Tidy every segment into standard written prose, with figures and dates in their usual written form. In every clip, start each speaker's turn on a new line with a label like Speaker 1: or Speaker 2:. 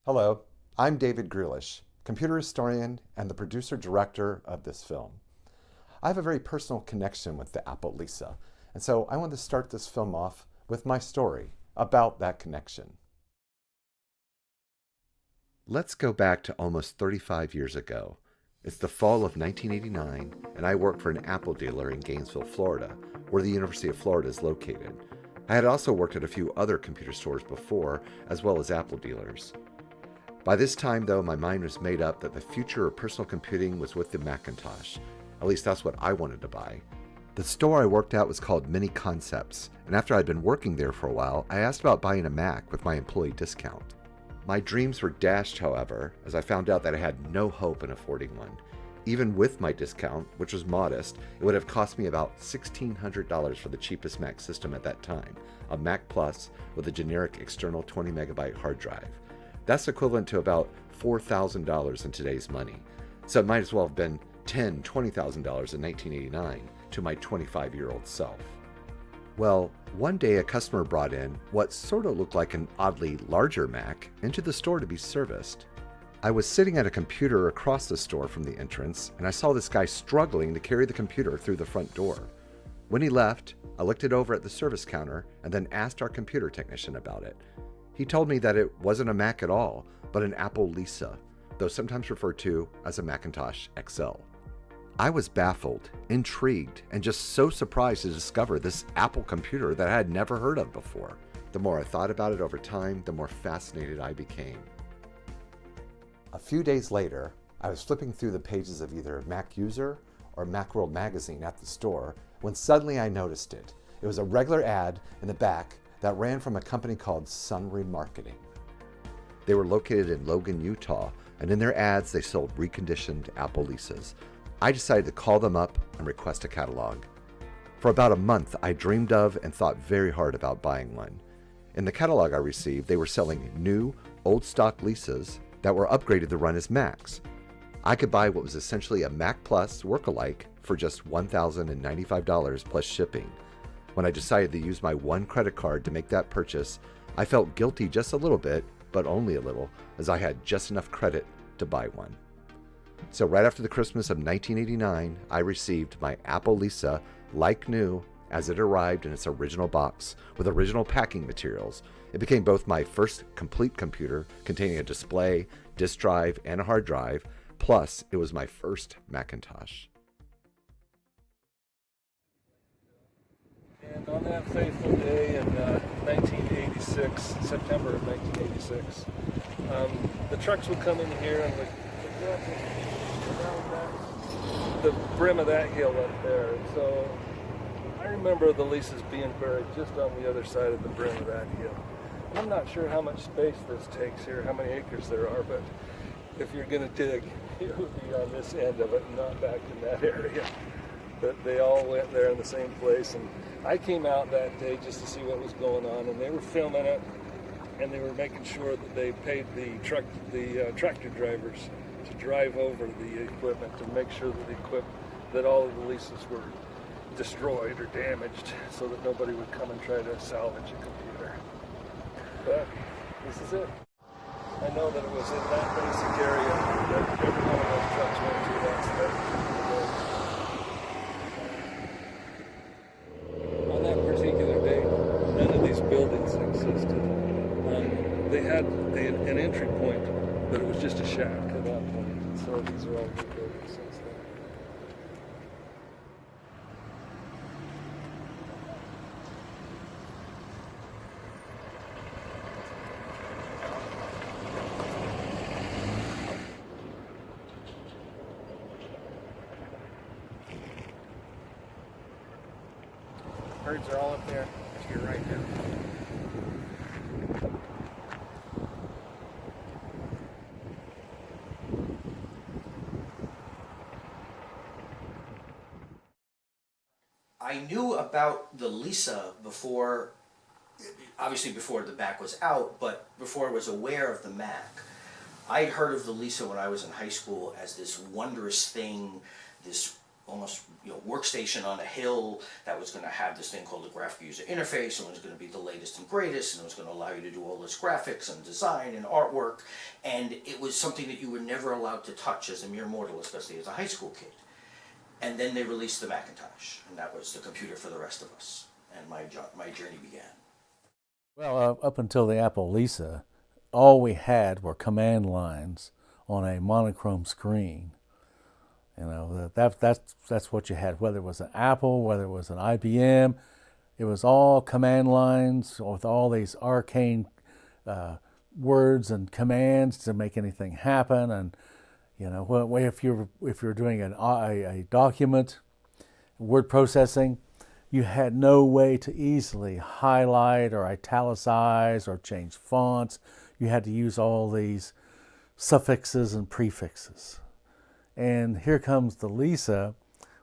Speaker 1: Hello, I'm David Greelish, computer historian and the producer-director of this film. I have a very personal connection with the Apple Lisa, and so I want to start this film off with my story about that connection. Let's go back to almost 35 years ago. It's the fall of 1989, and I work for an Apple dealer in Gainesville, Florida, where the University of Florida is located. I had also worked at a few other computer stores before, as well as Apple dealers. By this time, though, my mind was made up that the future of personal computing was with the Macintosh. At least that's what I wanted to buy. The store I worked at was called Mini Concepts, and after I'd been working there for a while, I asked about buying a Mac with my employee discount. My dreams were dashed, however, as I found out that I had no hope in affording one. Even with my discount, which was modest, it would have cost me about $1,600 for the cheapest Mac system at that time, a Mac Plus with a generic external 20 megabyte hard drive. That's equivalent to about $4,000 in today's money. So it might as well have been $10,000, $20,000 in 1989 to my 25-year-old self. Well, one day a customer brought in what sort of looked like an oddly larger Mac into the store to be serviced. I was sitting at a computer across the store from the entrance, and I saw this guy struggling to carry the computer through the front door. When he left, I looked it over at the service counter and then asked our computer technician about it. He told me that it wasn't a Mac at all, but an Apple Lisa, though sometimes referred to as a Macintosh XL. I was baffled, intrigued, and just so surprised to discover this Apple computer that I had never heard of before. The more I thought about it over time, the more fascinated I became. A few days later, I was flipping through the pages of either Mac User or Macworld magazine at the store when suddenly I noticed it. It was a regular ad in the back that ran from a company called Sunry Marketing. They were located in Logan, Utah, and in their ads they sold reconditioned Apple Lisas. I decided to call them up and request a catalog. For about a month, I dreamed of and thought very hard about buying one. In the catalog I received, they were selling new, old stock Lisas that were upgraded to run as Macs. I could buy what was essentially a Mac Plus work-alike for just $1,095 plus shipping. When I decided to use my one credit card to make that purchase, I felt guilty just a little bit, but only a little, as I had just enough credit to buy one. So right after the Christmas of 1989, I received my Apple Lisa like new as it arrived in its original box with original packing materials. It became both my first complete computer containing a display, disk drive, and a hard drive, plus it was my first Macintosh.
Speaker 2: And on that fateful day in 1986, September of 1986, the trucks would come in here and would go up around the brim of that hill up there. And so I remember the Lisas being buried just on the other side of the brim of that hill. And I'm not sure how much space this takes here, how many acres there are, but if you're going to dig, it would be on this end of it and not back in that area. But they all went there in the same place, and I came out that day just to see what was going on, and they were filming it, and they were making sure that they paid the tractor drivers to drive over the equipment to make sure that all of the Lisas were destroyed or damaged, so that nobody would come and try to salvage a computer. But this is it. I know that it was in that basic area that every one of those trucks went to. On that particular day, none of these buildings existed. They had an entry point, but it was just a shack at that point. And so these are all new buildings since then.
Speaker 3: Birds are all up there to your right now.
Speaker 4: I knew about the Lisa before, obviously before the Mac was out, but before I was aware of the Mac. I'd heard of the Lisa when I was in high school as this wondrous thing, this almost workstation on a hill that was going to have this thing called the graphic user interface, and it was going to be the latest and greatest, and it was going to allow you to do all this graphics and design and artwork, and it was something that you were never allowed to touch as a mere mortal, especially as a high school kid. And then they released the Macintosh, and that was the computer for the rest of us, and my journey began.
Speaker 5: Well, up until the Apple Lisa, all we had were command lines on a monochrome screen. That's what you had, whether it was an Apple, whether it was an IBM. It was all command lines with all these arcane words and commands to make anything happen. And if you're doing a document, word processing, you had no way to easily highlight or italicize or change fonts. You had to use all these suffixes and prefixes. And here comes the Lisa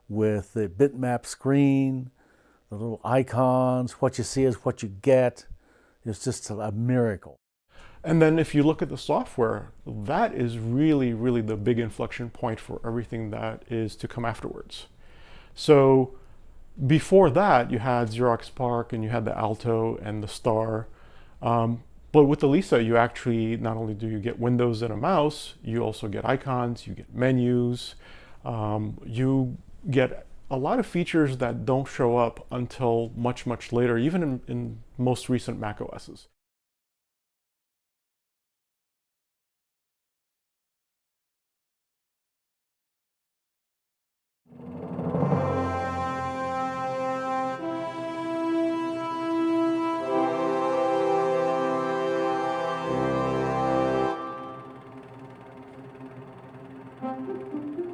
Speaker 5: with the bitmap screen, the little icons. What you see is what you get. It's just a miracle.
Speaker 6: And then if you look at the software, that is really, really the big inflection point for everything that is to come afterwards. So before that, you had Xerox Spark and you had the Alto and the Star. But with the Lisa, you actually, not only do you get windows and a mouse, you also get icons, you get menus, you get a lot of features that don't show up until much, much later, even in most recent Mac OSs.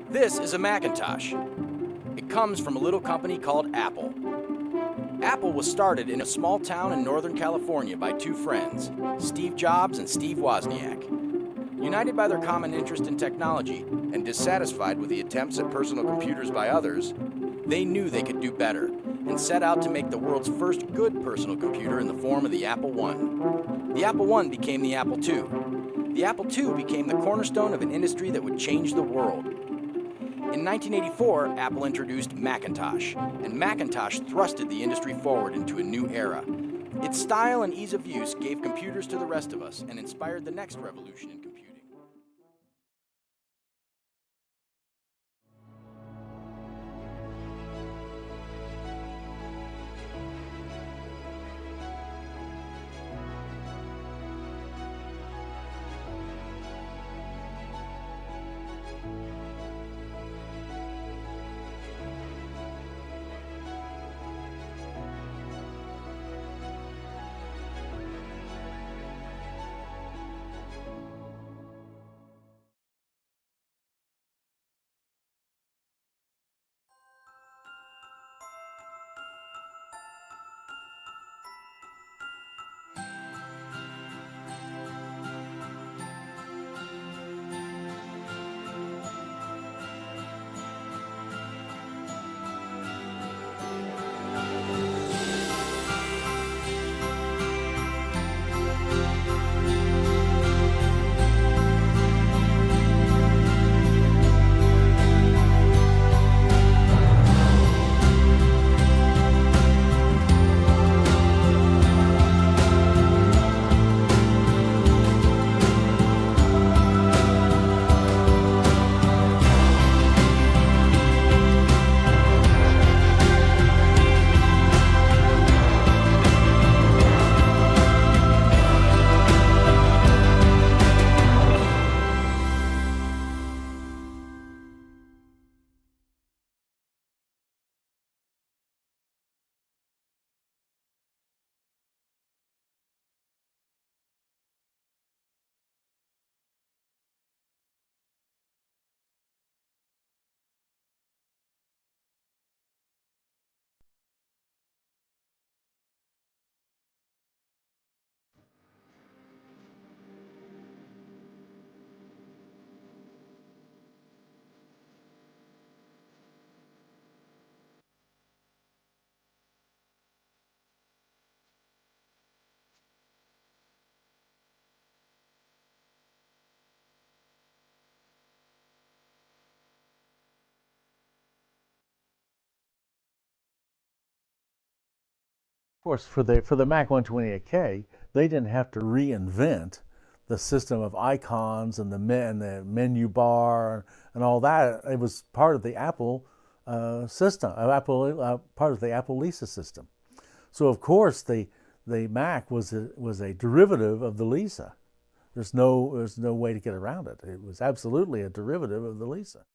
Speaker 7: This is a Macintosh. It comes from a little company called Apple. Apple was started in a small town in Northern California by two friends, Steve Jobs and Steve Wozniak. United by their common interest in technology and dissatisfied with the attempts at personal computers by others, they knew they could do better and set out to make the world's first good personal computer in the form of the Apple I. The Apple I became the Apple II. The Apple II became the cornerstone of an industry that would change the world. In 1984, Apple introduced Macintosh, and Macintosh thrusted the industry forward into a new era. Its style and ease of use gave computers to the rest of us and inspired the next revolution in computing.
Speaker 5: Of course, for the Mac 128K, they didn't have to reinvent the system of icons and the menu bar and all that. It was part of the Apple system, part of the Apple Lisa system. So of course the Mac was a derivative of the Lisa. There's no way to get around it. It was absolutely a derivative of the Lisa.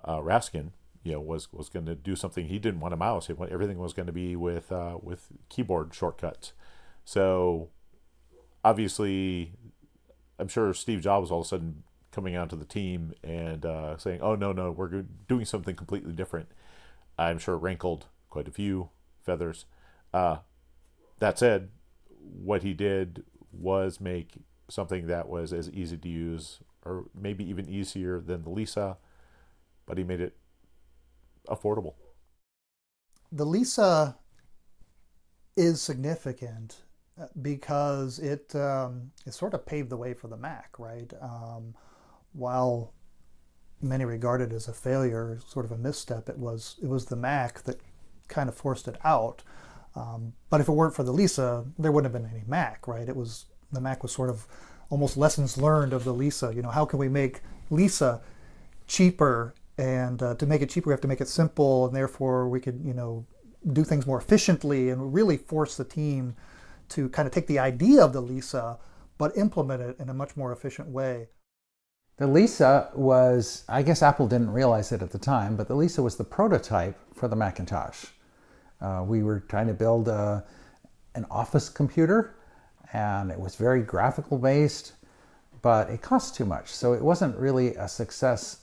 Speaker 8: Raskin, was going to do something. He didn't want a mouse. Everything was going to be with keyboard shortcuts. So obviously, I'm sure Steve Jobs all of a sudden coming onto the team and saying, "Oh no, we're doing something completely different." I'm sure it rankled quite a few feathers. That said, what he did was make something that was as easy to use, or maybe even easier than the Lisa, but he made it affordable.
Speaker 9: The Lisa is significant because it sort of paved the way for the Mac, right? While many regard it as a failure, sort of a misstep, it was the Mac that kind of forced it out. But if it weren't for the Lisa, there wouldn't have been any Mac, right? The Mac was sort of almost lessons learned of the Lisa. How can we make Lisa cheaper? And to make it cheaper, we have to make it simple, and therefore we could, do things more efficiently and really force the team to kind of take the idea of the Lisa, but implement it in a much more efficient way.
Speaker 10: The Lisa was, I guess Apple didn't realize it at the time, but the Lisa was the prototype for the Macintosh. We were trying to build an office computer, and it was very graphical based, but it cost too much. So it wasn't really a success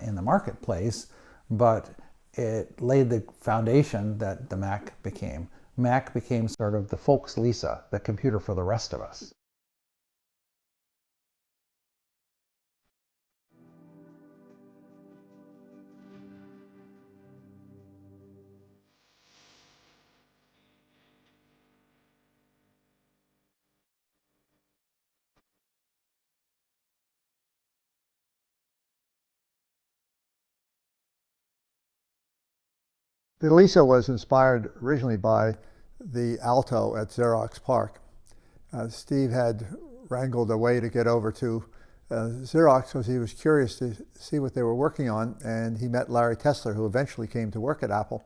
Speaker 10: in the marketplace, but it laid the foundation that the Mac became. Mac became sort of the folks' Lisa, the computer for the rest of us.
Speaker 11: The Lisa was inspired originally by the Alto at Xerox PARC. Steve had wrangled a way to get over to Xerox because he was curious to see what they were working on, and he met Larry Tesler, who eventually came to work at Apple.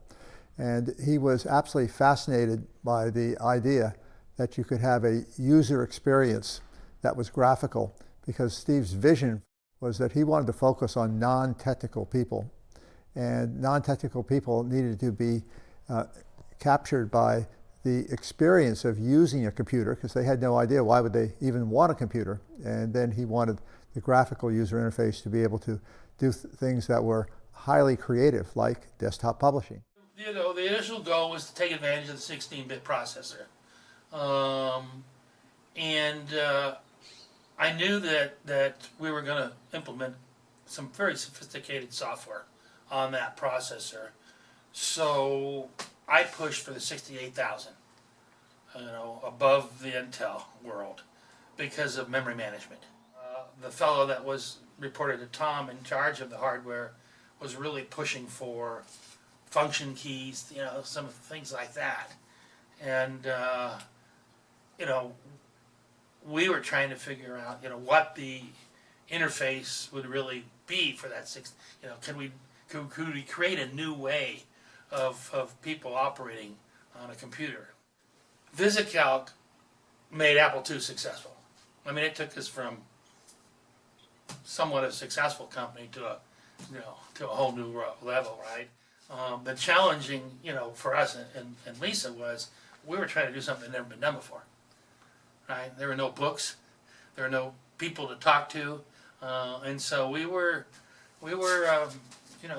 Speaker 11: And he was absolutely fascinated by the idea that you could have a user experience that was graphical, because Steve's vision was that he wanted to focus on non-technical people. And non-technical people needed to be captured by the experience of using a computer, because they had no idea why would they even want a computer. And then he wanted the graphical user interface to be able to do things that were highly creative, like desktop publishing.
Speaker 3: The initial goal was to take advantage of the 16-bit processor. I knew that we were going to implement some very sophisticated software on that processor. So I pushed for the 68,000, above the Intel world, because of memory management. The fellow that was reported to Tom in charge of the hardware was really pushing for function keys, some things like that. And, we were trying to figure out, what the interface would really be for that could we create a new way of people operating on a computer? VisiCalc made Apple II successful. I mean, it took us from somewhat a successful company to a whole new level, right? The challenging, for us and Lisa was we were trying to do something that had never been done before, right? There were no books, there were no people to talk to, and so we were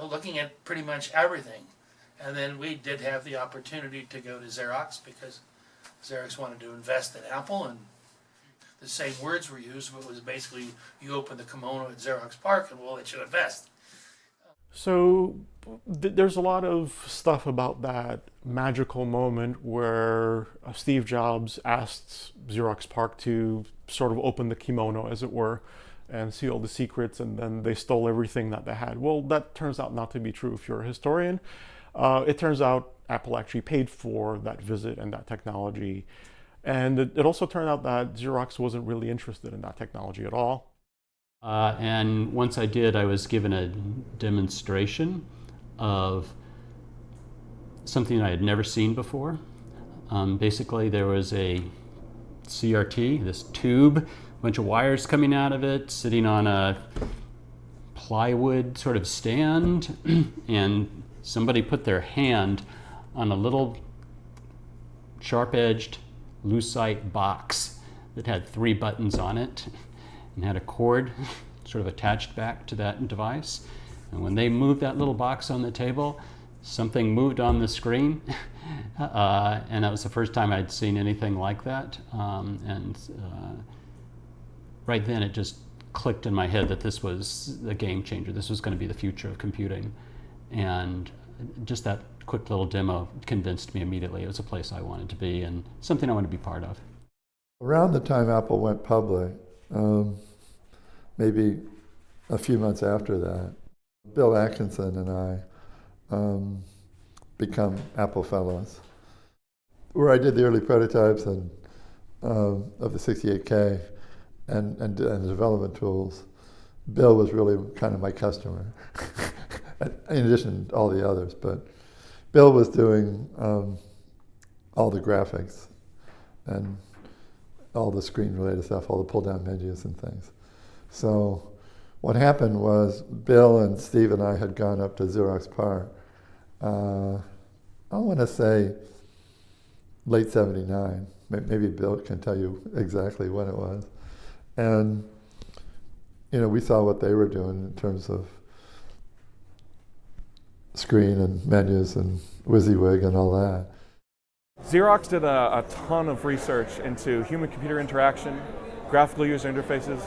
Speaker 3: looking at pretty much everything. And then we did have the opportunity to go to Xerox because Xerox wanted to invest in Apple, and the same words were used, but it was basically you open the kimono at Xerox PARC and we'll let you invest.
Speaker 6: So there's a lot of stuff about that magical moment where Steve Jobs asked Xerox PARC to sort of open the kimono, as it were, and see all the secrets, and then they stole everything that they had. Well, that turns out not to be true if you're a historian. It turns out Apple actually paid for that visit and that technology. And it also turned out that Xerox wasn't really interested in that technology at all.
Speaker 12: And once I did, I was given a demonstration of something I had never seen before. Basically, there was a CRT, this tube, a bunch of wires coming out of it, sitting on a plywood sort of stand, and somebody put their hand on a little sharp-edged lucite box that had 3 buttons on it and had a cord sort of attached back to that device. And when they moved that little box on the table, something moved on the screen. And that was the first time I'd seen anything like that. Right then it just clicked in my head that this was the game changer. This was going to be the future of computing. And just that quick little demo convinced me immediately it was a place I wanted to be and something I wanted to be part of.
Speaker 13: Around the time Apple went public, maybe a few months after that, Bill Atkinson and I become Apple Fellows, where I did the early prototypes of the 68K and the development tools. Bill was really kind of my customer, in addition to all the others. But Bill was doing all the graphics and all the screen-related stuff, all the pull-down menus and things. So what happened was Bill and Steve and I had gone up to Xerox PARC, I want to say late '79. Maybe Bill can tell you exactly when it was. And, we saw what they were doing in terms of screen and menus and WYSIWYG and all that.
Speaker 14: Xerox did a ton of research into human-computer interaction, graphical user interfaces,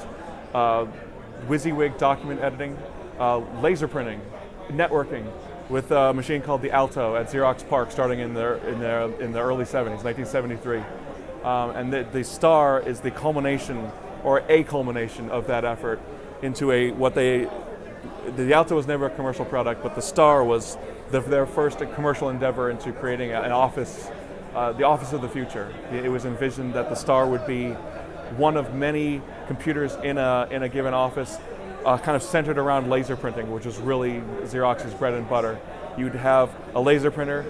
Speaker 14: WYSIWYG document editing, laser printing, networking, with a machine called the Alto at Xerox PARC starting in the early 70s, 1973. And the Star is the culmination, or a culmination of that effort into the Alto was never a commercial product, but the Star was their first commercial endeavor into creating an office, the office of the future. It was envisioned that the Star would be one of many computers in a given office, kind of centered around laser printing, which was really Xerox's bread and butter. You'd have a laser printer,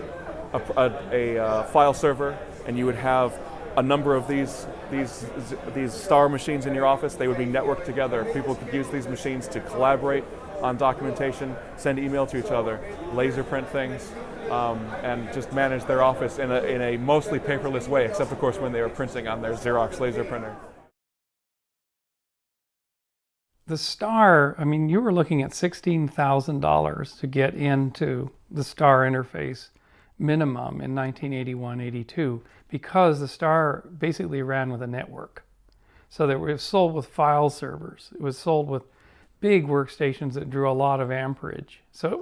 Speaker 14: a file server, and you would have a number of these Star machines in your office. They would be networked together. People could use these machines to collaborate on documentation, send email to each other, laser print things, and just manage their office in a mostly paperless way, except of course when they were printing on their Xerox laser printer.
Speaker 15: The Star, I mean, you were looking at $16,000 to get into the Star interface minimum in 1981-82 because the Star basically ran with a network. So that it was sold with file servers. It was sold with big workstations that drew a lot of amperage. So it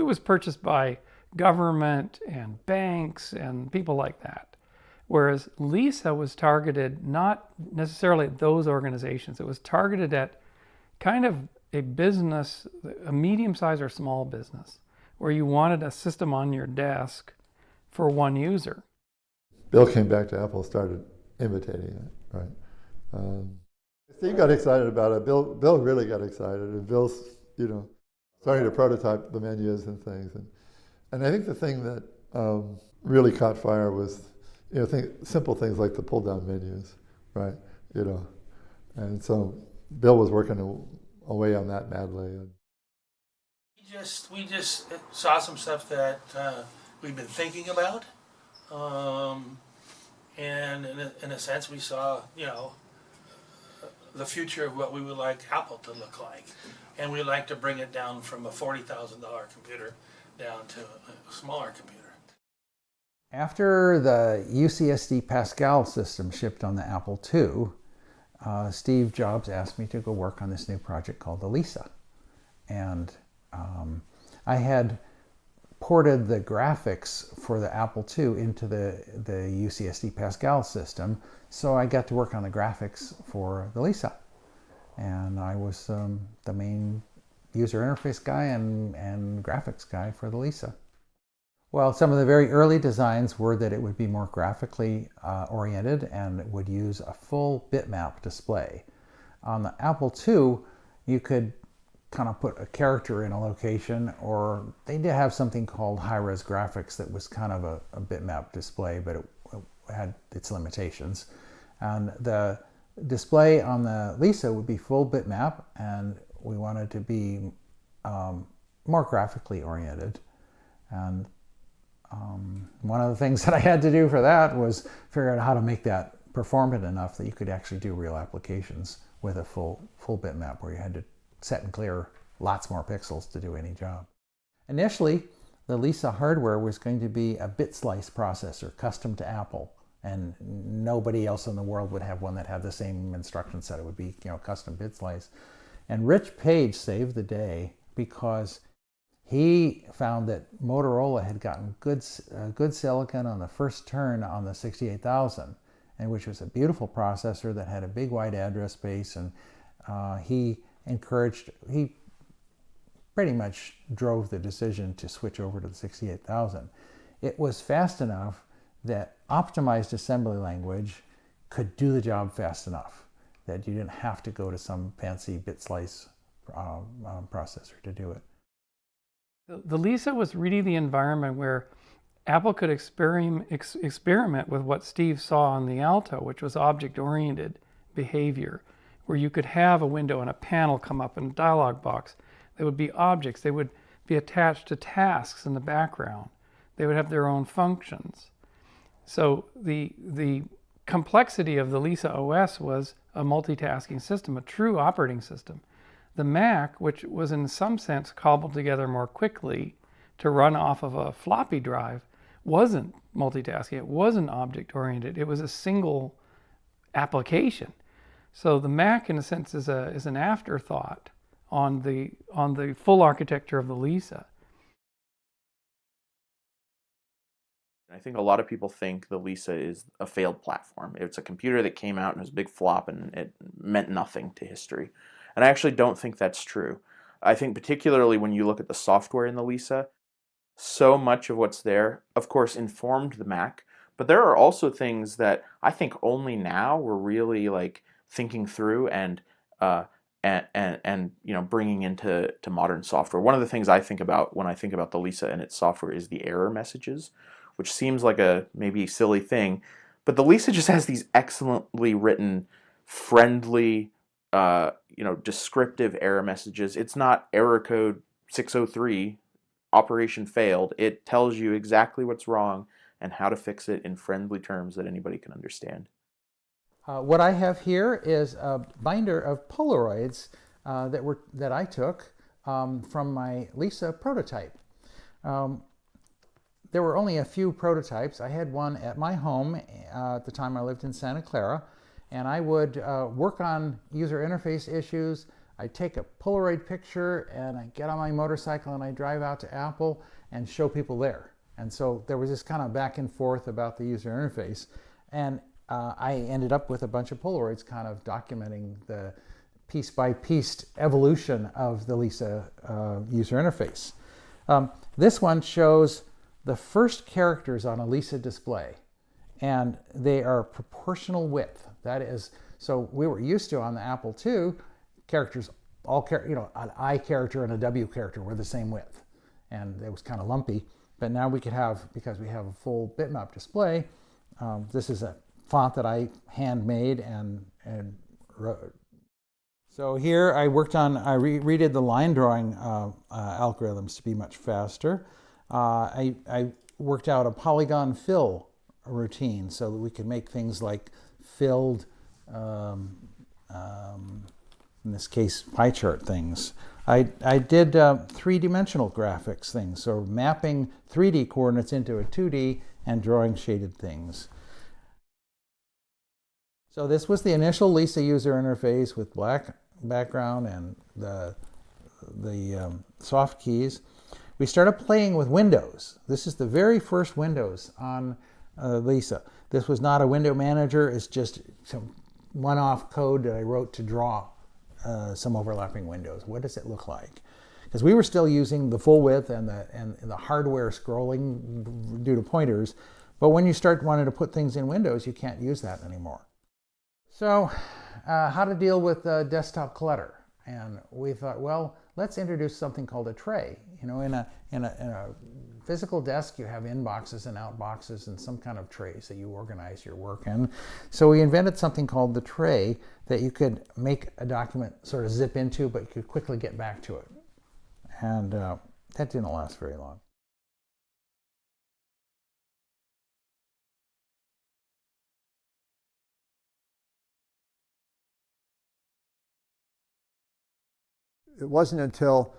Speaker 15: was purchased by government and banks and people like that. Whereas Lisa was targeted not necessarily at those organizations. It was targeted at kind of a business, a medium-sized or small business, where you wanted a system on your desk for one user.
Speaker 13: Bill came back to Apple and started imitating it, right? Steve got excited about it. Bill really got excited, and Bill's, starting to prototype the menus and things. And I think the thing that really caught fire was simple things like the pull-down menus, right? And so Bill was working away on that madly.
Speaker 3: We just saw some stuff that we've been thinking about, and in a sense we saw, the future of what we would like Apple to look like, and we'd like to bring it down from a $40,000 computer down to a smaller computer.
Speaker 10: After the UCSD Pascal system shipped on the Apple II, Steve Jobs asked me to go work on this new project called the Lisa. And I had ported the graphics for the Apple II into the UCSD Pascal system, so I got to work on the graphics for the Lisa. And I was the main user interface guy and graphics guy for the Lisa. Well, some of the very early designs were that it would be more graphically oriented and would use a full bitmap display. On the Apple II, you could kind of put a character in a location, or they did have something called high-res graphics that was kind of a bitmap display, but it had its limitations. And the display on the Lisa would be full bitmap, and we wanted to be more graphically oriented. And one of the things that I had to do for that was figure out how to make that performant enough that you could actually do real applications with a full bitmap, where you had to set and clear lots more pixels to do any job. Initially, the Lisa hardware was going to be a bit slice processor custom to Apple, and nobody else in the world would have one that had the same instruction set. It would be, custom bit slice. And Rich Page saved the day because he found that Motorola had gotten good silicon on the first turn on the 68000, and which was a beautiful processor that had a big wide address space, and he pretty much drove the decision to switch over to the 68000. It was fast enough that optimized assembly language could do the job fast enough that you didn't have to go to some fancy bit slice processor to do it.
Speaker 15: The Lisa was really the environment where Apple could experiment with what Steve saw on the Alto, which was object-oriented behavior, where you could have a window and a panel come up in a dialog box. They would be objects. They would be attached to tasks in the background. They would have their own functions. So the complexity of the Lisa OS was a multitasking system, a true operating system. The Mac, which was in some sense cobbled together more quickly to run off of a floppy drive, wasn't multitasking. It wasn't object-oriented. It was a single application. So the Mac, in a sense, is an afterthought on the full architecture of the Lisa.
Speaker 16: I think a lot of people think the Lisa is a failed platform. It's a computer that came out and was a big flop and it meant nothing to history. And I actually don't think that's true. I think particularly when you look at the software in the Lisa, so much of what's there, of course, informed the Mac, but there are also things that I think only now we're really thinking through and bringing into modern software. One of the things I think about when I think about the Lisa and its software is the error messages, which seems like a maybe silly thing, but the Lisa just has these excellently written, friendly, descriptive error messages. It's not error code 603, operation failed. It tells you exactly what's wrong and how to fix it in friendly terms that anybody can understand.
Speaker 10: What I have here is a binder of Polaroids that I took from my Lisa prototype. There were only a few prototypes. I had one at my home at the time I lived in Santa Clara, and I would work on user interface issues. I'd take a Polaroid picture and I'd get on my motorcycle and I'd drive out to Apple and show people there. And so there was this kind of back and forth about the user interface. And I ended up with a bunch of Polaroids kind of documenting the piece by piece evolution of the Lisa user interface. This one shows the first characters on a Lisa display, and they are proportional width. That is, so we were used to on the Apple II, characters, an I character and a W character were the same width, and it was kind of lumpy. But now we could have, because we have a full bitmap display, this is a font that I handmade and wrote. So here I worked on, I redid the line drawing algorithms to be much faster. I worked out a polygon fill routine so that we could make things like filled, in this case, pie chart things. I did three-dimensional graphics things, so mapping 3D coordinates into a 2D and drawing shaded things. So this was the initial Lisa user interface with black background and the soft keys. We started playing with windows. This is the very first windows on Lisa. This was not a window manager. It's just some one-off code that I wrote to draw some overlapping windows. What does it look like? because we were still using the full width and the hardware scrolling due to pointers. But when you start wanting to put things in Windows, you can't use that anymore. So how to deal with desktop clutter? And we thought, well, let's introduce something called a tray. You know, in a physical desk, you have inboxes and outboxes and some kind of trays that you organize your work in. So we invented something called the tray that you could make a document sort of zip into, but you could quickly get back to it. And that didn't last very long.
Speaker 11: It wasn't until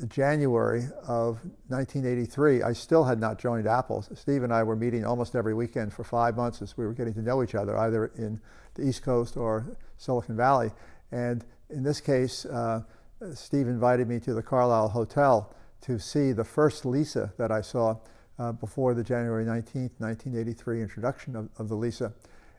Speaker 11: January of 1983, I still had not joined Apple. Steve and I were meeting almost every weekend for 5 months as we were getting to know each other, either in the East Coast or Silicon Valley. And in this case, Steve invited me to the Carlisle Hotel to see the first Lisa that I saw before the January 19th, 1983 introduction of the Lisa.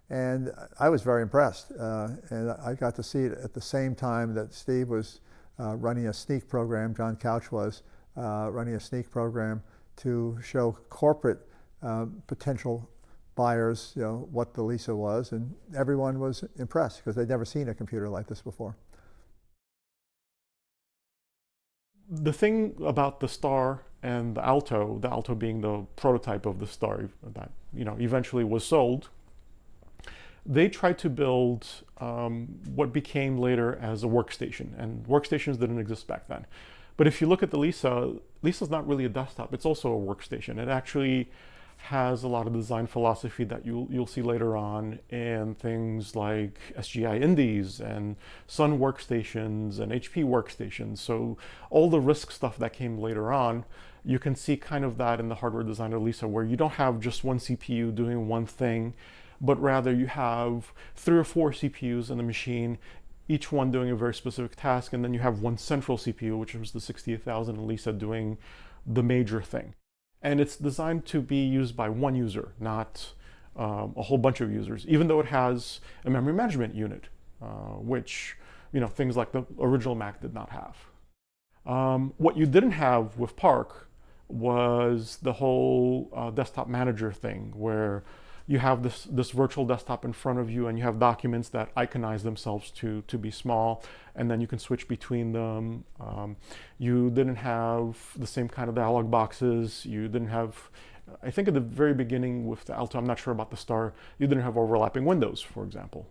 Speaker 11: And I was very impressed. And I got to see it at the same time that Steve was running a sneak program, John Couch was running a sneak program to show corporate potential buyers, you know, what the Lisa was, and everyone was impressed because they'd never seen a computer like this before.
Speaker 6: The thing about the Star and the Alto being the prototype of the Star that, you know, eventually was sold, they tried to build what became later as a workstation, and workstations didn't exist back then. But if you look at the Lisa, Lisa's not really a desktop, it's also a workstation. It actually has a lot of design philosophy that you'll see later on in things like SGI Indies and Sun workstations and HP workstations. So all the RISC stuff that came later on, you can see kind of that in the hardware design of Lisa, where you don't have just one CPU doing one thing, but rather you have 3 or 4 CPUs in the machine, each one doing a very specific task, and then you have one central CPU, which was the 68000 in Lisa, doing the major thing. And it's designed to be used by one user, not a whole bunch of users, even though it has a memory management unit, which, you know, things like the original Mac did not have. What you didn't have with Park was the whole desktop manager thing, where you have this virtual desktop in front of you and you have documents that iconize themselves to be small, and then you can switch between them. You didn't have the same kind of dialog boxes. You didn't have, I think at the very beginning with the Alto, I'm not sure about the Star, you didn't have overlapping windows, for example.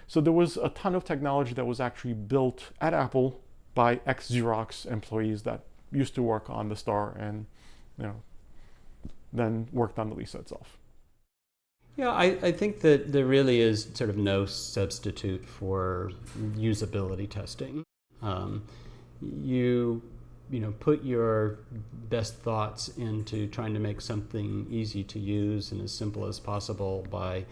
Speaker 6: So there was a ton of technology that was actually built at Apple by ex-Xerox employees that used to work on the Star and, you know, then worked on the Lisa itself.
Speaker 12: Yeah, I think that there really is sort of no substitute for usability testing. You know, put your best thoughts into trying to make something easy to use and as simple as possible by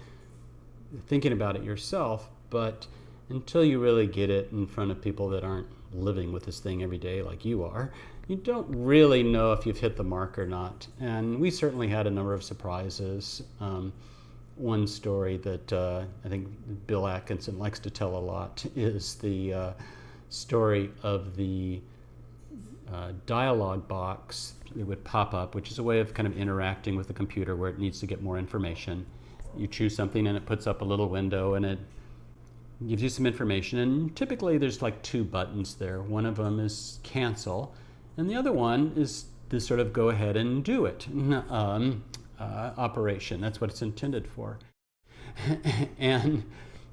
Speaker 12: thinking about it yourself, but until you really get it in front of people that aren't living with this thing every day like you are, you don't really know if you've hit the mark or not. And we certainly had a number of surprises. One story that I think Bill Atkinson likes to tell a lot is the story of the dialog box. It would pop up, which is a way of kind of interacting with the computer where it needs to get more information. You choose something and it puts up a little window and it gives you some information, and typically there's like 2 buttons there. One of them is cancel, and the other one is this sort of go ahead and do it operation. That's what it's intended for. And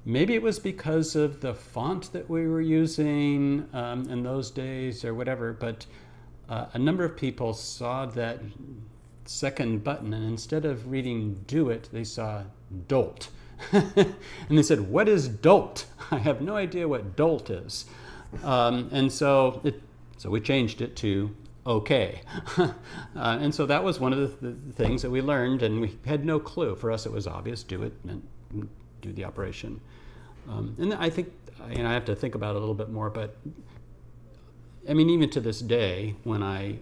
Speaker 12: maybe it was because of the font that we were using in those days or whatever, but a number of people saw that second button, and instead of reading do it, they saw dolt. And they said, what is dolt? I have no idea what dolt is. And so we changed it to okay. And so that was one of the things that we learned, and we had no clue. For us, it was obvious, do it, and do the operation. And I think, and I have to think about it a little bit more, but I mean, even to this day, when I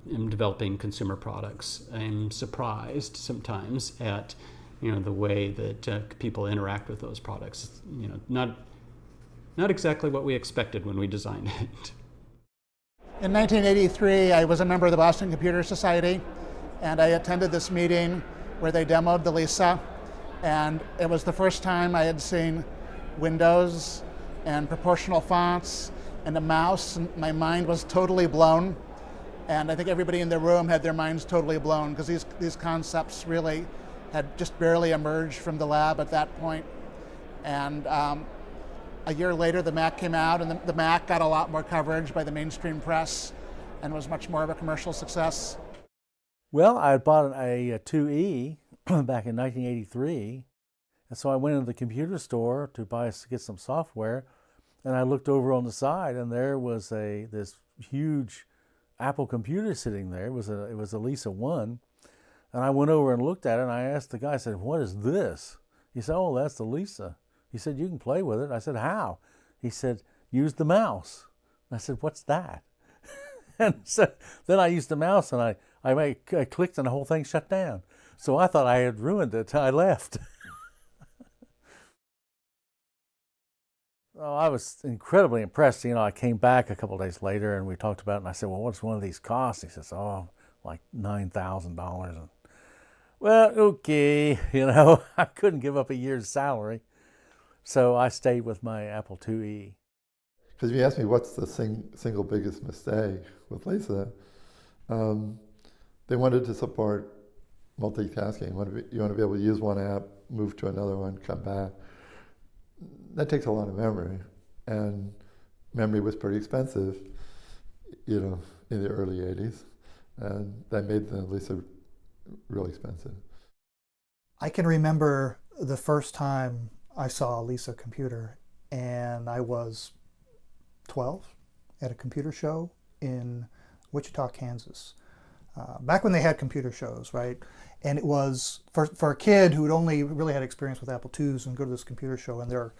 Speaker 12: am developing consumer products, I'm surprised sometimes at, you know, the way that people interact with those products. You know, not not exactly what we expected when we designed it.
Speaker 17: In 1983, I was a member of the Boston Computer Society, and I attended this meeting where they demoed the Lisa, and it was the first time I had seen windows and proportional fonts and a mouse, and my mind was totally blown. And I think everybody in the room had their minds totally blown, because these concepts really had just barely emerged from the lab at that point. And a year later, the Mac came out, and the Mac got a lot more coverage by the mainstream press and was much more of a commercial success.
Speaker 5: Well, I had bought a 2E back in 1983, and so I went into the computer store to get some software, and I looked over on the side, and there was this huge Apple computer sitting there. It was a Lisa 1, and I went over and looked at it, and I asked the guy, I said, "What is this?" He said, "Oh, that's the Lisa." He said, "You can play with it." I said, "How?" He said, "Use the mouse." I said, "What's that?" And so then I used the mouse, and I clicked, and the whole thing shut down. So I thought I had ruined it. I left. Oh, I was incredibly impressed. I came back a couple of days later, and we talked about it, and I said, "Well, what's one of these cost?" He says, "Oh, like $9,000. And, well, okay, I couldn't give up a year's salary. So I stayed with my Apple IIe.
Speaker 13: Because if you ask me what's the single biggest mistake with Lisa, they wanted to support multitasking. You want to be able to use one app, move to another one, come back. That takes a lot of memory, and memory was pretty expensive, in the early 80s, and that made the Lisa really expensive.
Speaker 9: I can remember the first time I saw a Lisa computer, and I was 12 at a computer show in Wichita, Kansas. Back when they had computer shows, right? And it was, for a kid who'd only really had experience with Apple IIs, and go to this computer show, and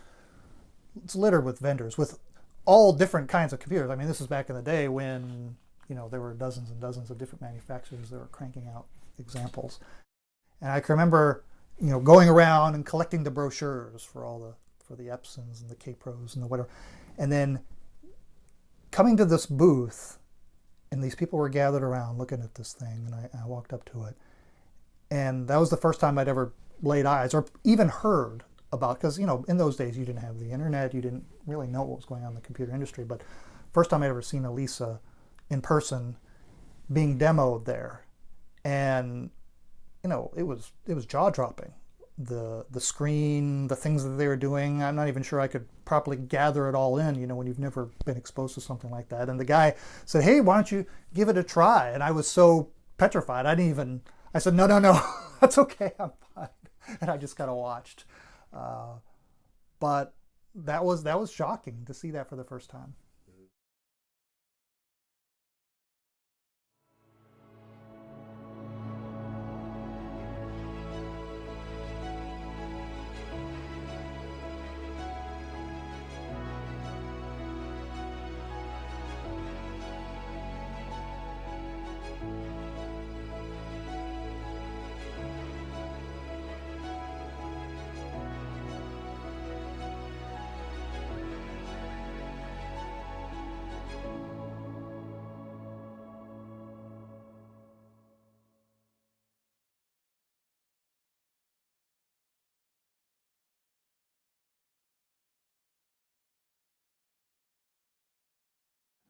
Speaker 9: it's littered with vendors with all different kinds of computers. I mean, this is back in the day when, there were dozens and dozens of different manufacturers that were cranking out examples. And I can remember, going around and collecting the brochures for the Epsons and the K-Pros and the whatever. And then coming to this booth, and these people were gathered around looking at this thing, and I walked up to it. And that was the first time I'd ever laid eyes or even heard about, because, in those days you didn't have the internet, you didn't really know what was going on in the computer industry, but first time I'd ever seen a Lisa in person being demoed there. And, it was jaw-dropping. The screen, the things that they were doing, I'm not even sure I could properly gather it all in, when you've never been exposed to something like that. And the guy said, "Hey, why don't you give it a try?" And I was so petrified, I said, no, that's okay, I'm fine. And I just kind of watched. But that was shocking to see that for the first time.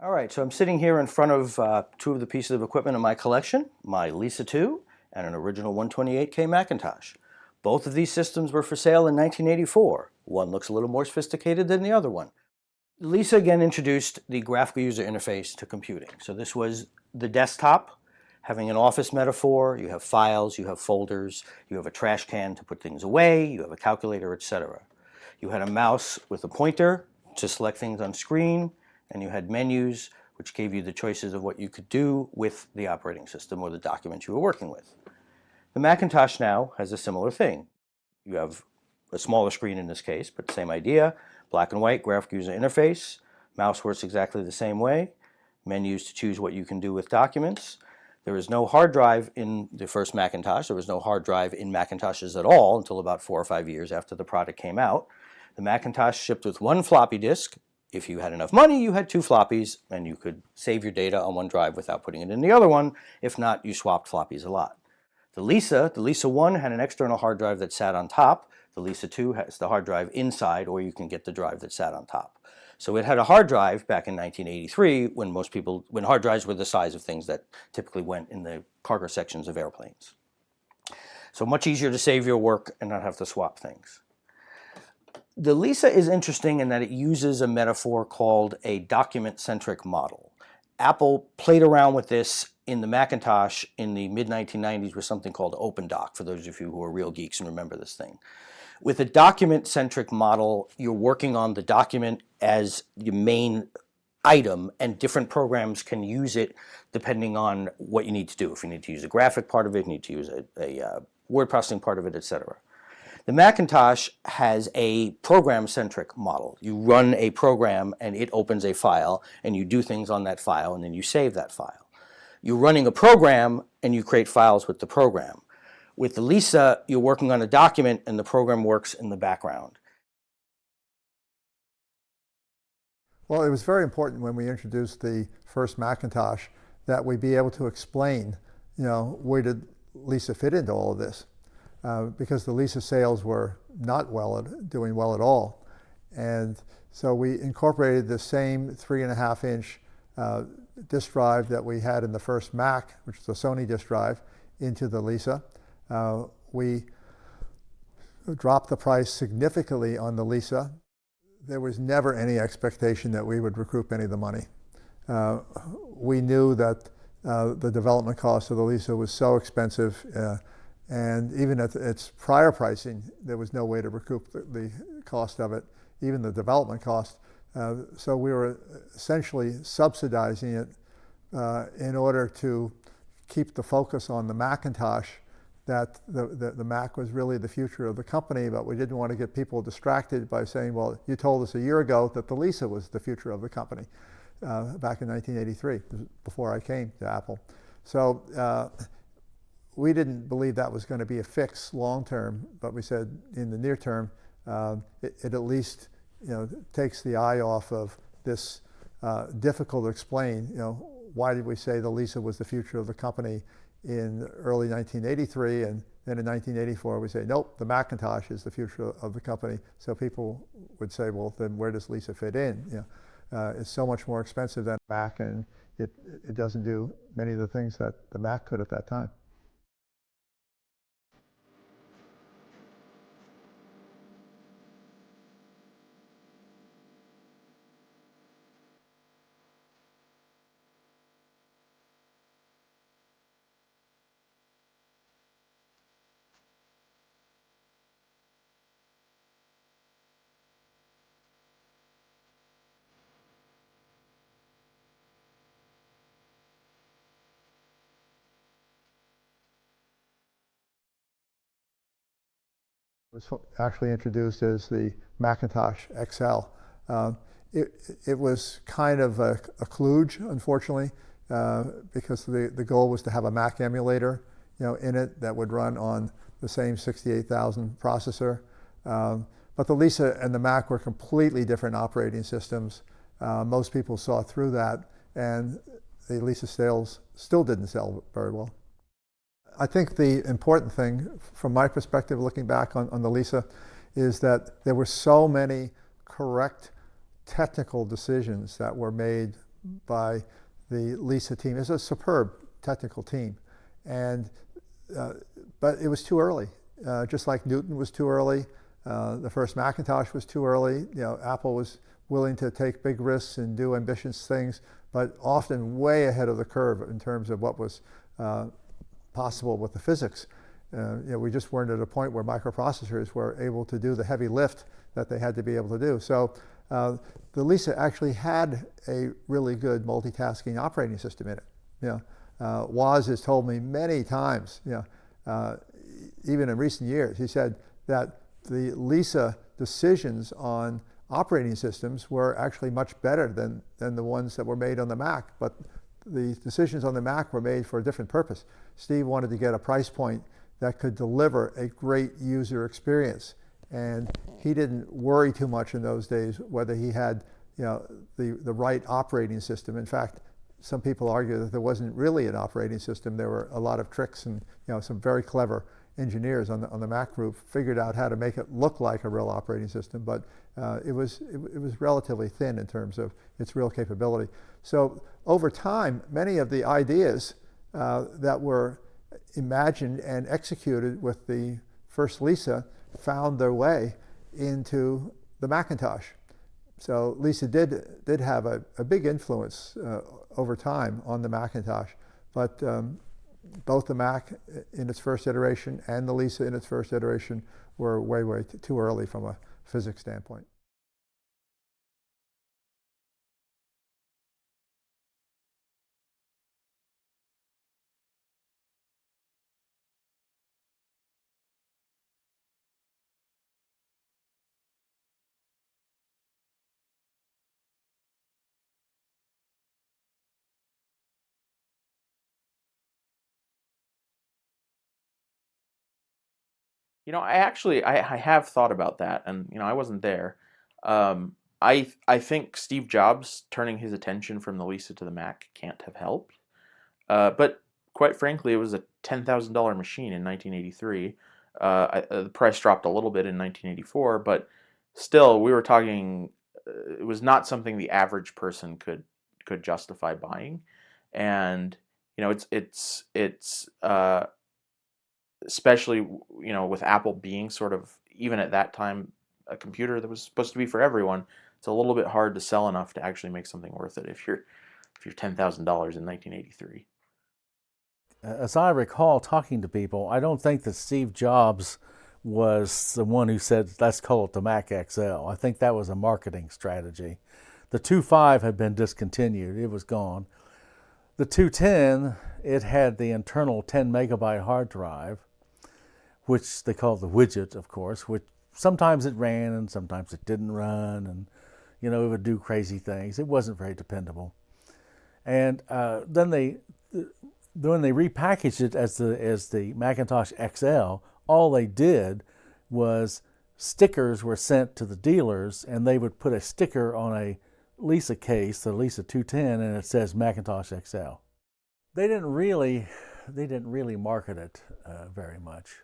Speaker 4: All right, so I'm sitting here in front of two of the pieces of equipment in my collection, my Lisa 2 and an original 128K Macintosh. Both of these systems were for sale in 1984. One looks a little more sophisticated than the other one. Lisa again introduced the graphical user interface to computing. So this was the desktop, having an office metaphor. You have files, you have folders, you have a trash can to put things away, you have a calculator, etc. You had a mouse with a pointer to select things on screen, and you had menus, which gave you the choices of what you could do with the operating system or the document you were working with. The Macintosh now has a similar thing. You have a smaller screen in this case, but same idea, black and white graphical user interface, mouse works exactly the same way, menus to choose what you can do with documents. There is no hard drive in the first Macintosh. There was no hard drive in Macintoshes at all until about 4 or 5 years after the product came out. The Macintosh shipped with one floppy disk. If you had enough money, you had two floppies, and you could save your data on one drive without putting it in the other one. If not, you swapped floppies a lot. The Lisa 1 had an external hard drive that sat on top. The Lisa 2 has the hard drive inside, or you can get the drive that sat on top. So it had a hard drive back in 1983 when hard drives were the size of things that typically went in the cargo sections of airplanes. So much easier to save your work and not have to swap things. The Lisa is interesting in that it uses a metaphor called a document-centric model. Apple played around with this in the Macintosh in the mid-1990s with something called OpenDoc, for those of you who are real geeks and remember this thing. With a document-centric model, you're working on the document as your main item, and different programs can use it depending on what you need to do. If you need to use a graphic part of it, you need to use a word processing part of it, etc. The Macintosh has a program-centric model. You run a program and it opens a file, and you do things on that file, and then you save that file. You're running a program and you create files with the program. With the Lisa, you're working on a document and the program works in the background.
Speaker 11: Well, it was very important when we introduced the first Macintosh that we be able to explain, where did Lisa fit into all of this? Because the Lisa sales were not doing well at all. And so we incorporated the same 3.5-inch disk drive that we had in the first Mac, which is a Sony disk drive, into the Lisa. We dropped the price significantly on the Lisa. There was never any expectation that we would recoup any of the money. We knew that the development cost of the Lisa was so expensive, and even at its prior pricing, there was no way to recoup the cost of it, even the development cost. So we were essentially subsidizing it in order to keep the focus on the Macintosh, that the Mac was really the future of the company, but we didn't want to get people distracted by saying, well, you told us a year ago that the Lisa was the future of the company back in 1983, before I came to Apple. So we didn't believe that was going to be a fix long term, but we said in the near term, it at least takes the eye off of this difficult to explain. Why did we say the Lisa was the future of the company in early 1983, and then in 1984 we say, nope, the Macintosh is the future of the company. So people would say, well, then where does Lisa fit in? It's so much more expensive than Mac, and it doesn't do many of the things that the Mac could at that time. Was actually introduced as the Macintosh XL. It was kind of a kludge, unfortunately, because the goal was to have a Mac emulator, in it that would run on the same 68,000 processor. But the Lisa and the Mac were completely different operating systems. Most people saw through that, and the Lisa sales still didn't sell very well. I think the important thing, from my perspective, looking back on the Lisa, is that there were so many correct technical decisions that were made by the Lisa team. It's a superb technical team, but it was too early. Just like Newton was too early, the first Macintosh was too early. Apple was willing to take big risks and do ambitious things, but often way ahead of the curve in terms of what was possible with the physics. We just weren't at a point where microprocessors were able to do the heavy lift that they had to be able to do. So the Lisa actually had a really good multitasking operating system in it. Woz has told me many times, even in recent years, he said that the Lisa decisions on operating systems were actually much better than the ones that were made on the Mac, but the decisions on the Mac were made for a different purpose. Steve wanted to get a price point that could deliver a great user experience, And he didn't worry too much in those days whether he had, the right operating system. In fact, some people argue that there wasn't really an operating system. There were a lot of tricks, and some very clever engineers on the Mac group figured out how to make it look like a real operating system, but it was relatively thin in terms of its real capability. So over time, many of the ideas that were imagined and executed with the first Lisa found their way into the Macintosh. So Lisa did have a big influence over time on the Macintosh, but both the Mac in its first iteration and the Lisa in its first iteration were way too early from a physics standpoint.
Speaker 16: I have thought about that, and I wasn't there. I think Steve Jobs turning his attention from the Lisa to the Mac can't have helped. But quite frankly, it was a $10,000 machine in 1983. The price dropped a little bit in 1984, but still, we were talking. It was not something the average person could justify buying, and it's especially with Apple being sort of, even at that time, a computer that was supposed to be for everyone. It's a little bit hard to sell enough to actually make something worth it if you're $10,000 in 1983.
Speaker 5: As I recall talking to people, I don't think that Steve Jobs was the one who said, let's call it the Mac XL. I think that was a marketing strategy. The 2.5 had been discontinued. It was gone. The 210, it had the internal 10 megabyte hard drive, which they called the widget, of course, which sometimes it ran and sometimes it didn't run, and it would do crazy things. It wasn't very dependable. And then when they repackaged it as the Macintosh XL, all they did was stickers were sent to the dealers, and they would put a sticker on a Lisa case, the Lisa 210, and it says Macintosh XL. They didn't really market it very much.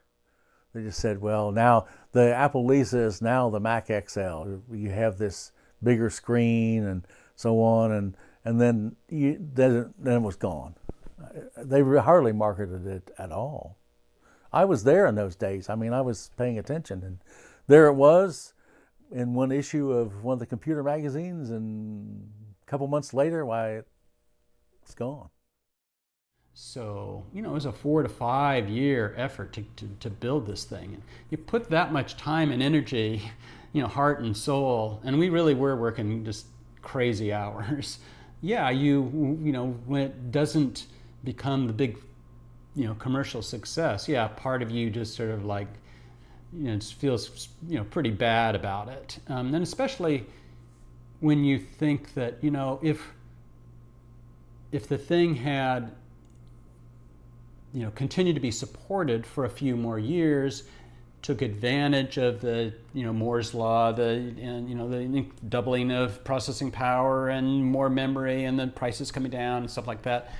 Speaker 5: They just said, well, now the Apple Lisa is now the Mac XL. You have this bigger screen and so on, and then it was gone. They hardly marketed it at all. I was there in those days. I mean, I was paying attention, and there it was in one issue of one of the computer magazines, and a couple months later, why, it's gone.
Speaker 12: So, it was a 4 to 5 year effort to build this thing. And you put that much time and energy, heart and soul, and we really were working just crazy hours. Yeah, when it doesn't become the big, commercial success, yeah, part of you just sort of like, just feels, pretty bad about it. And especially when you think that, if the thing had, continued to be supported for a few more years, took advantage of the, Moore's law, the doubling of processing power and more memory and the prices coming down and stuff like that,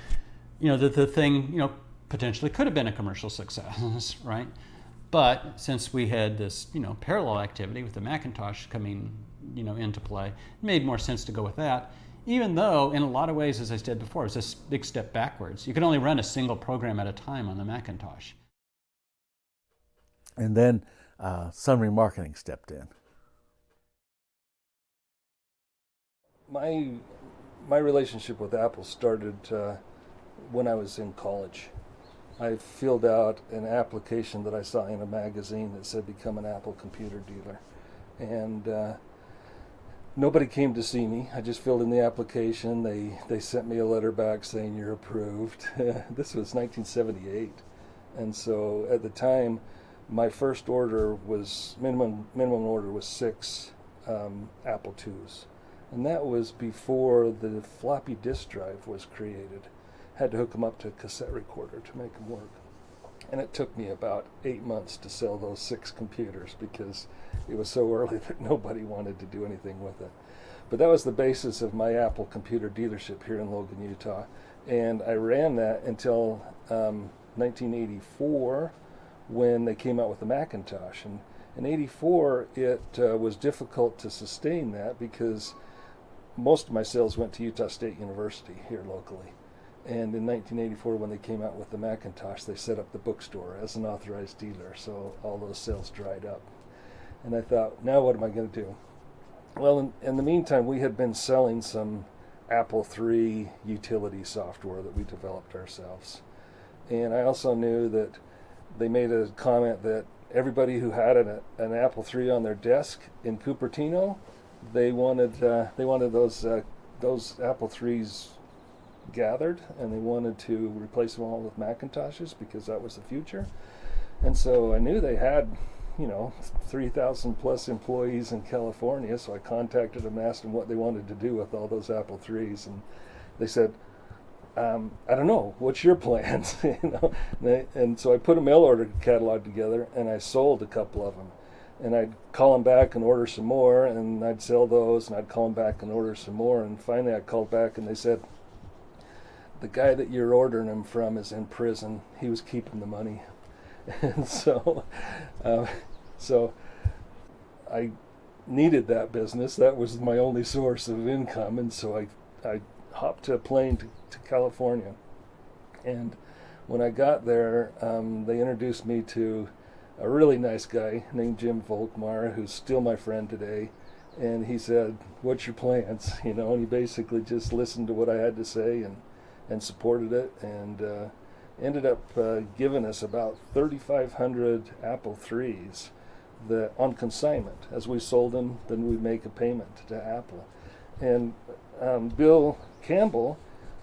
Speaker 12: the thing, potentially could have been a commercial success, right? But since we had this, parallel activity with the Macintosh coming, into play, it made more sense to go with that. Even though, in a lot of ways, as I said before, it was a big step backwards. You could only run a single program at a time on the Macintosh.
Speaker 5: And then some remarketing stepped in.
Speaker 2: My relationship with Apple started when I was in college. I filled out an application that I saw in a magazine that said become an Apple computer dealer. And nobody came to see me. I just filled in the application. They sent me a letter back saying you're approved. This was 1978. And so at the time, my first order was, minimum order was 6 Apple IIs. And that was before the floppy disk drive was created. Had to hook them up to a cassette recorder to make them work. And it took me about 8 months to sell those 6 computers because it was so early that nobody wanted to do anything with it. But that was the basis of my Apple computer dealership here in Logan, Utah. And I ran that until 1984 when they came out with the Macintosh. And in 84, it was difficult to sustain that because most of my sales went to Utah State University here locally. And in 1984, when they came out with the Macintosh, they set up the bookstore as an authorized dealer, so all those sales dried up. And I thought, now what am I going to do? Well, in the meantime, we had been selling some Apple III utility software that we developed ourselves. And I also knew that they made a comment that everybody who had an Apple III on their desk in Cupertino, they wanted those Apple IIIs gathered, and they wanted to replace them all with Macintoshes because that was the future. And so I knew they had, 3,000 plus employees in California, so I contacted them and asked them what they wanted to do with all those Apple IIIs, and they said, I don't know, what's your plans? And so I put a mail order catalog together, and I sold a couple of them. And I'd call them back and order some more, and I'd sell those, and I'd call them back and order some more, and finally I called back and they said, the guy that you're ordering them from is in prison. He was keeping the money. And so I needed that business. That was my only source of income. And so I hopped a plane to California. And when I got there, they introduced me to a really nice guy named Jim Volkmar, who's still my friend today. And he said, what's your plans? And he basically just listened to what I had to say and supported it, and ended up giving us about 3,500 Apple IIIs on consignment. As we sold them, then we'd make a payment to Apple. And Bill Campbell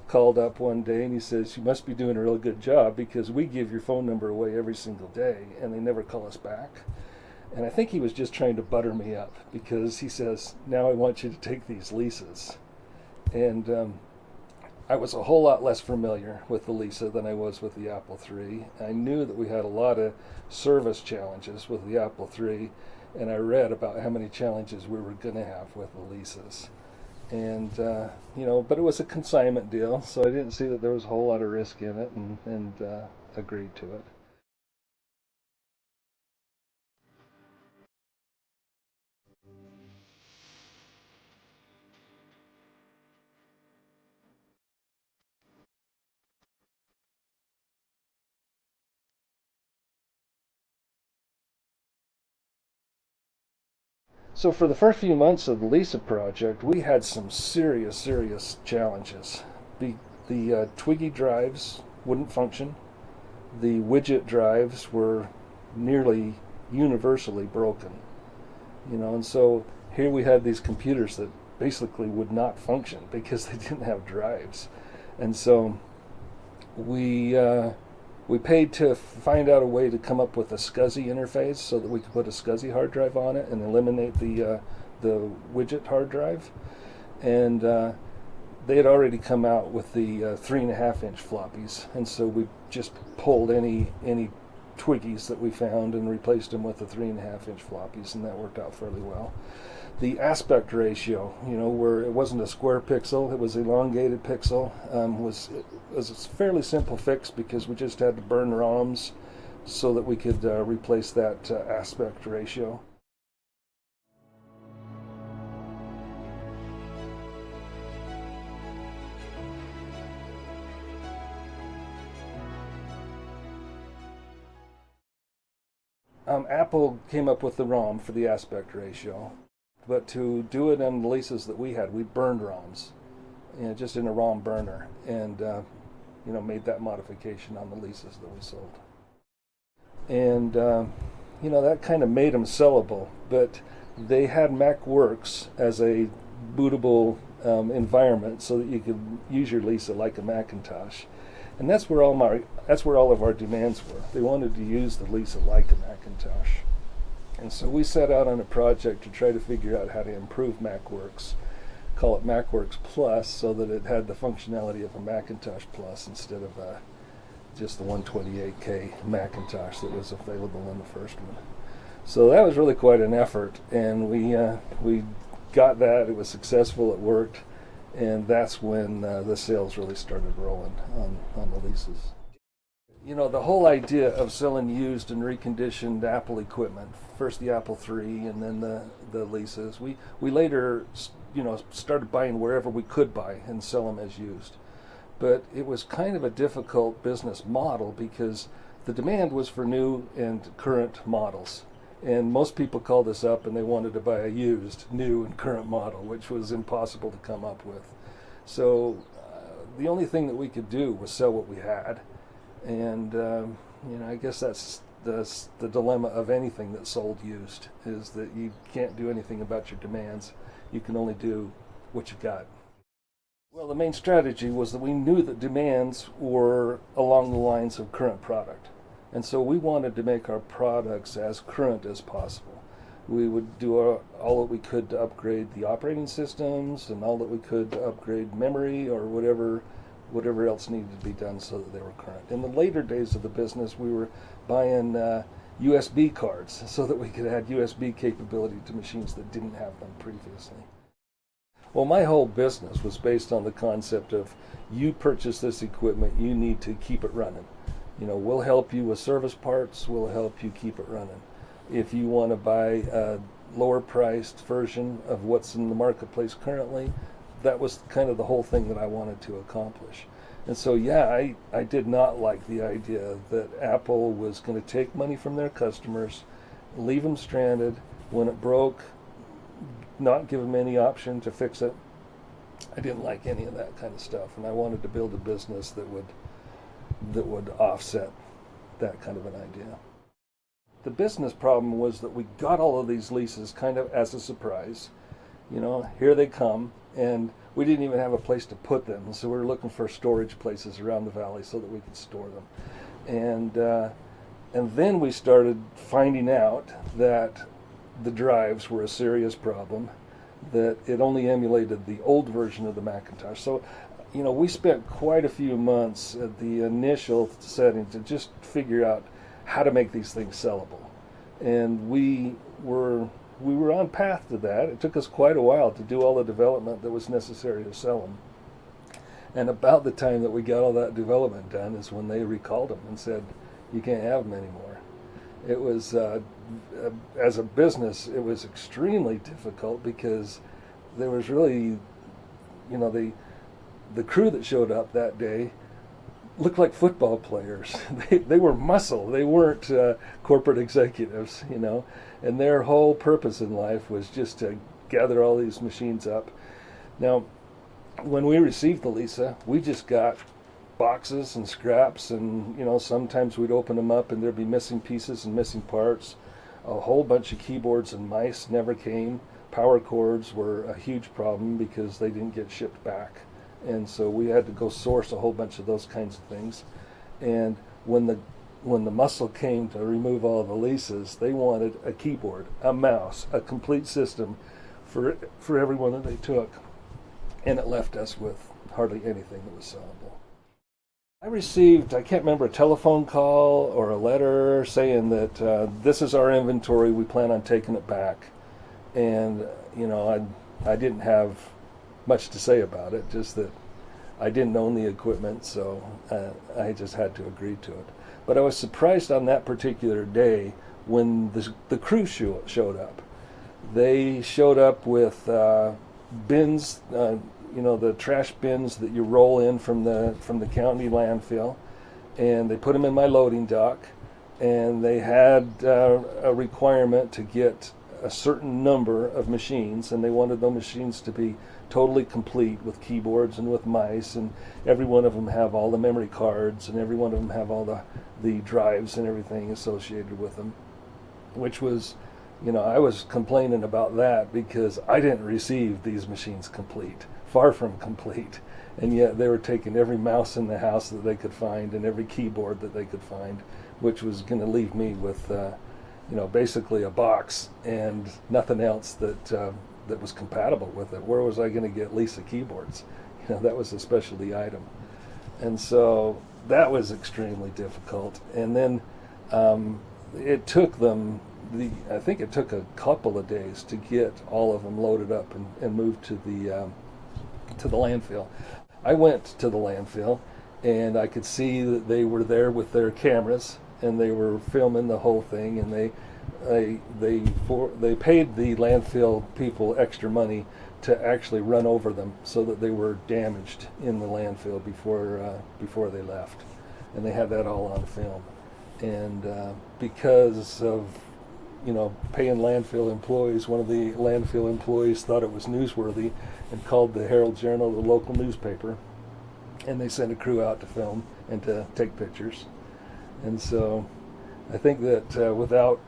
Speaker 2: called up one day and he says, you must be doing a real good job because we give your phone number away every single day and they never call us back. And I think he was just trying to butter me up because he says, now I want you to take these leases. And I was a whole lot less familiar with the Lisa than I was with the Apple III. I knew that we had a lot of service challenges with the Apple III, and I read about how many challenges we were going to have with the Lisas. And, but it was a consignment deal, so I didn't see that there was a whole lot of risk in it, and agreed to it. So for the first few months of the Lisa project, we had some serious challenges. The Twiggy drives wouldn't function. The widget drives were nearly universally broken. And so here we had these computers that basically would not function because they didn't have drives. And so we paid to find out a way to come up with a SCSI interface so that we could put a SCSI hard drive on it and eliminate the widget hard drive. And they had already come out with the 3.5-inch floppies, and so we just pulled any Twiggies that we found and replaced them with the 3.5-inch floppies, and that worked out fairly well. The aspect ratio, where it wasn't a square pixel, it was elongated pixel, was a fairly simple fix because we just had to burn ROMs so that we could replace that aspect ratio. Apple came up with the ROM for the aspect ratio, but to do it on the Lisas that we had, we burned ROMs, just in a ROM burner, and made that modification on the Lisas that we sold. And that kind of made them sellable, but they had MacWorks as a bootable environment so that you could use your Lisa like a Macintosh. And that's where all of our demands were. They wanted to use the Lisa like a Macintosh. And so we set out on a project to try to figure out how to improve MacWorks, call it MacWorks Plus, so that it had the functionality of a Macintosh Plus instead of just the 128K Macintosh that was available in the first one. So that was really quite an effort, and we got that. It was successful. It worked, and that's when the sales really started rolling on the leases. You know, the whole idea of selling used and reconditioned Apple equipment, first the Apple III and then the leases, we later, you know, started buying wherever we could buy and sell them as used. But it was kind of a difficult business model because the demand was for new and current models. And most people called us up and they wanted to buy a used, new and current model, which was impossible to come up with. So the only thing that we could do was sell what we had. And you know, I guess that's the dilemma of anything that's sold used, is that you can't do anything about your demands. You can only do what you got. Well, the main strategy was that we knew that demands were along the lines of current product. And so we wanted to make our products as current as possible. We would do all that we could to upgrade the operating systems and all that we could to upgrade memory or whatever else needed to be done so that they were current. In the later days of the business, we were buying USB cards so that we could add USB capability to machines that didn't have them previously. Well, my whole business was based on the concept of, you purchase this equipment, you need to keep it running. You know, we'll help you with service parts, we'll help you keep it running. If you want to buy a lower priced version of what's in the marketplace currently, that was kind of the whole thing that I wanted to accomplish. And so, yeah, I did not like the idea that Apple was going to take money from their customers, leave them stranded. When it broke, not give them any option to fix it. I didn't like any of that kind of stuff, and I wanted to build a business that would offset that kind of an idea. The business problem was that we got all of these leases kind of as a surprise. You know, here they come, and we didn't even have a place to put them, so we were looking for storage places around the valley so that we could store them. And then we started finding out that the drives were a serious problem, that it only emulated the old version of the Macintosh. So, you know, we spent quite a few months at the initial setting to just figure out how to make these things sellable. And we were on path to that. It took us quite a while to do all the development that was necessary to sell them. And about the time that we got all that development done is when they recalled them and said, you can't have them anymore. It was, as a business, it was extremely difficult because there was really, you know, the crew that showed up that day looked like football players. They were muscle. They weren't corporate executives, you know, and their whole purpose in life was just to gather all these machines up. Now, when we received the Lisa, we just got boxes and scraps, and, you know, sometimes we'd open them up and there'd be missing pieces and missing parts. A whole bunch of keyboards and mice never came. Power cords were a huge problem because they didn't get shipped back. And so we had to go source a whole bunch of those kinds of things. And when the muscle came to remove all the leases, they wanted a keyboard, a mouse, a complete system for every one that they took. And it left us with hardly anything that was sellable. I received, I can't remember, a telephone call or a letter saying that this is our inventory, we plan on taking it back. And, you know, I didn't have much to say about it, just that I didn't own the equipment, so I just had to agree to it. But I was surprised on that particular day when the crew showed up. They showed up with bins, you know, the trash bins that you roll in from the county landfill, and they put them in my loading dock, and they had a requirement to get a certain number of machines, and they wanted those machines to be totally complete with keyboards and with mice, and every one of them have all the memory cards, and every one of them have all the drives and everything associated with them, which was, you know, I was complaining about that because I didn't receive these machines complete, far from complete, and yet they were taking every mouse in the house that they could find and every keyboard that they could find, which was going to leave me with you know, basically a box and nothing else that was compatible with it. Where was I going to get Lisa keyboards? You know, that was a specialty item. And so that was extremely difficult. And then it took them, I think it took a couple of days to get all of them loaded up and moved to the landfill. I went to the landfill, and I could see that they were there with their cameras, and they were filming the whole thing, and they paid the landfill people extra money to actually run over them so that they were damaged in the landfill before they left, and they had that all on film. And because of paying landfill employees, one of the landfill employees thought it was newsworthy and called the Herald Journal, the local newspaper, and they sent a crew out to film and to take pictures. And so I think that without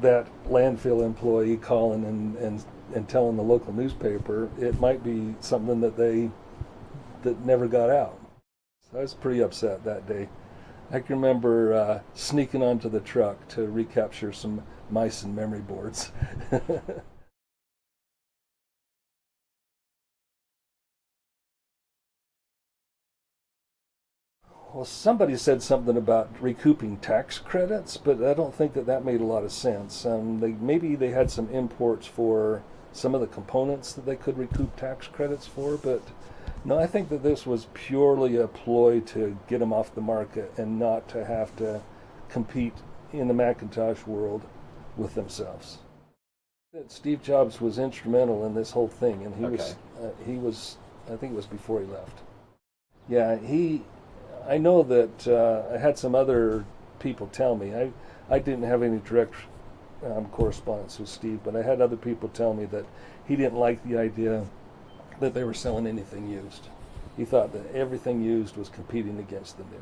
Speaker 2: that landfill employee calling and telling the local newspaper, it might be something that never got out. So I was pretty upset that day. I can remember sneaking onto the truck to recapture some mice and memory boards. Well, somebody said something about recouping tax credits, but I don't think that made a lot of sense. Maybe they had some imports for some of the components that they could recoup tax credits for, but no, I think that this was purely a ploy to get them off the market and not to have to compete in the Macintosh world with themselves. Steve Jobs was instrumental in this whole thing, and he was I think it was before he left. Yeah, I know that I had some other people tell me. I didn't have any direct correspondence with Steve, but I had other people tell me that he didn't like the idea that they were selling anything used. He thought that everything used was competing against the new.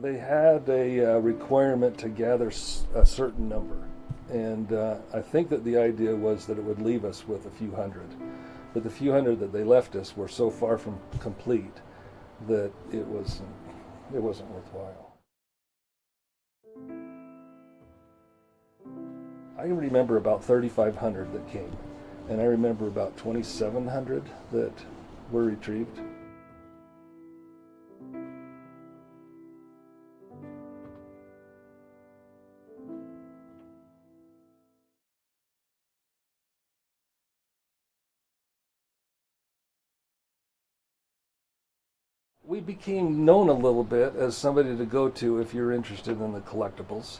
Speaker 2: They had a requirement to gather a certain number. And I think that the idea was that it would leave us with a few hundred. But the few hundred that they left us were so far from complete that it wasn't worthwhile. I remember about 3,500 that came, and I remember about 2,700 that were retrieved. We became known a little bit as somebody to go to if you're interested in the collectibles.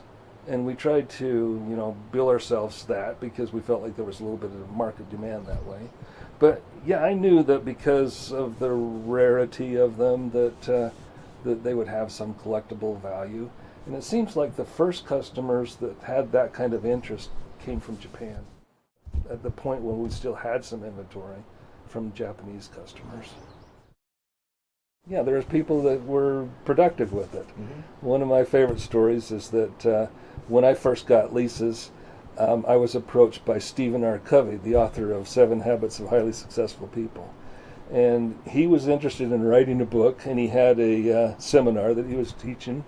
Speaker 2: And we tried to, bill ourselves that because we felt like there was a little bit of market demand that way. But yeah, I knew that because of the rarity of them that they would have some collectible value. And it seems like the first customers that had that kind of interest came from Japan at the point when we still had some inventory from Japanese customers. Yeah, there's people that were productive with it. Mm-hmm. One of my favorite stories is that when I first got leases, I was approached by Stephen R. Covey, the author of 7 Habits of Highly Successful People. And he was interested in writing a book, and he had a seminar that he was teaching.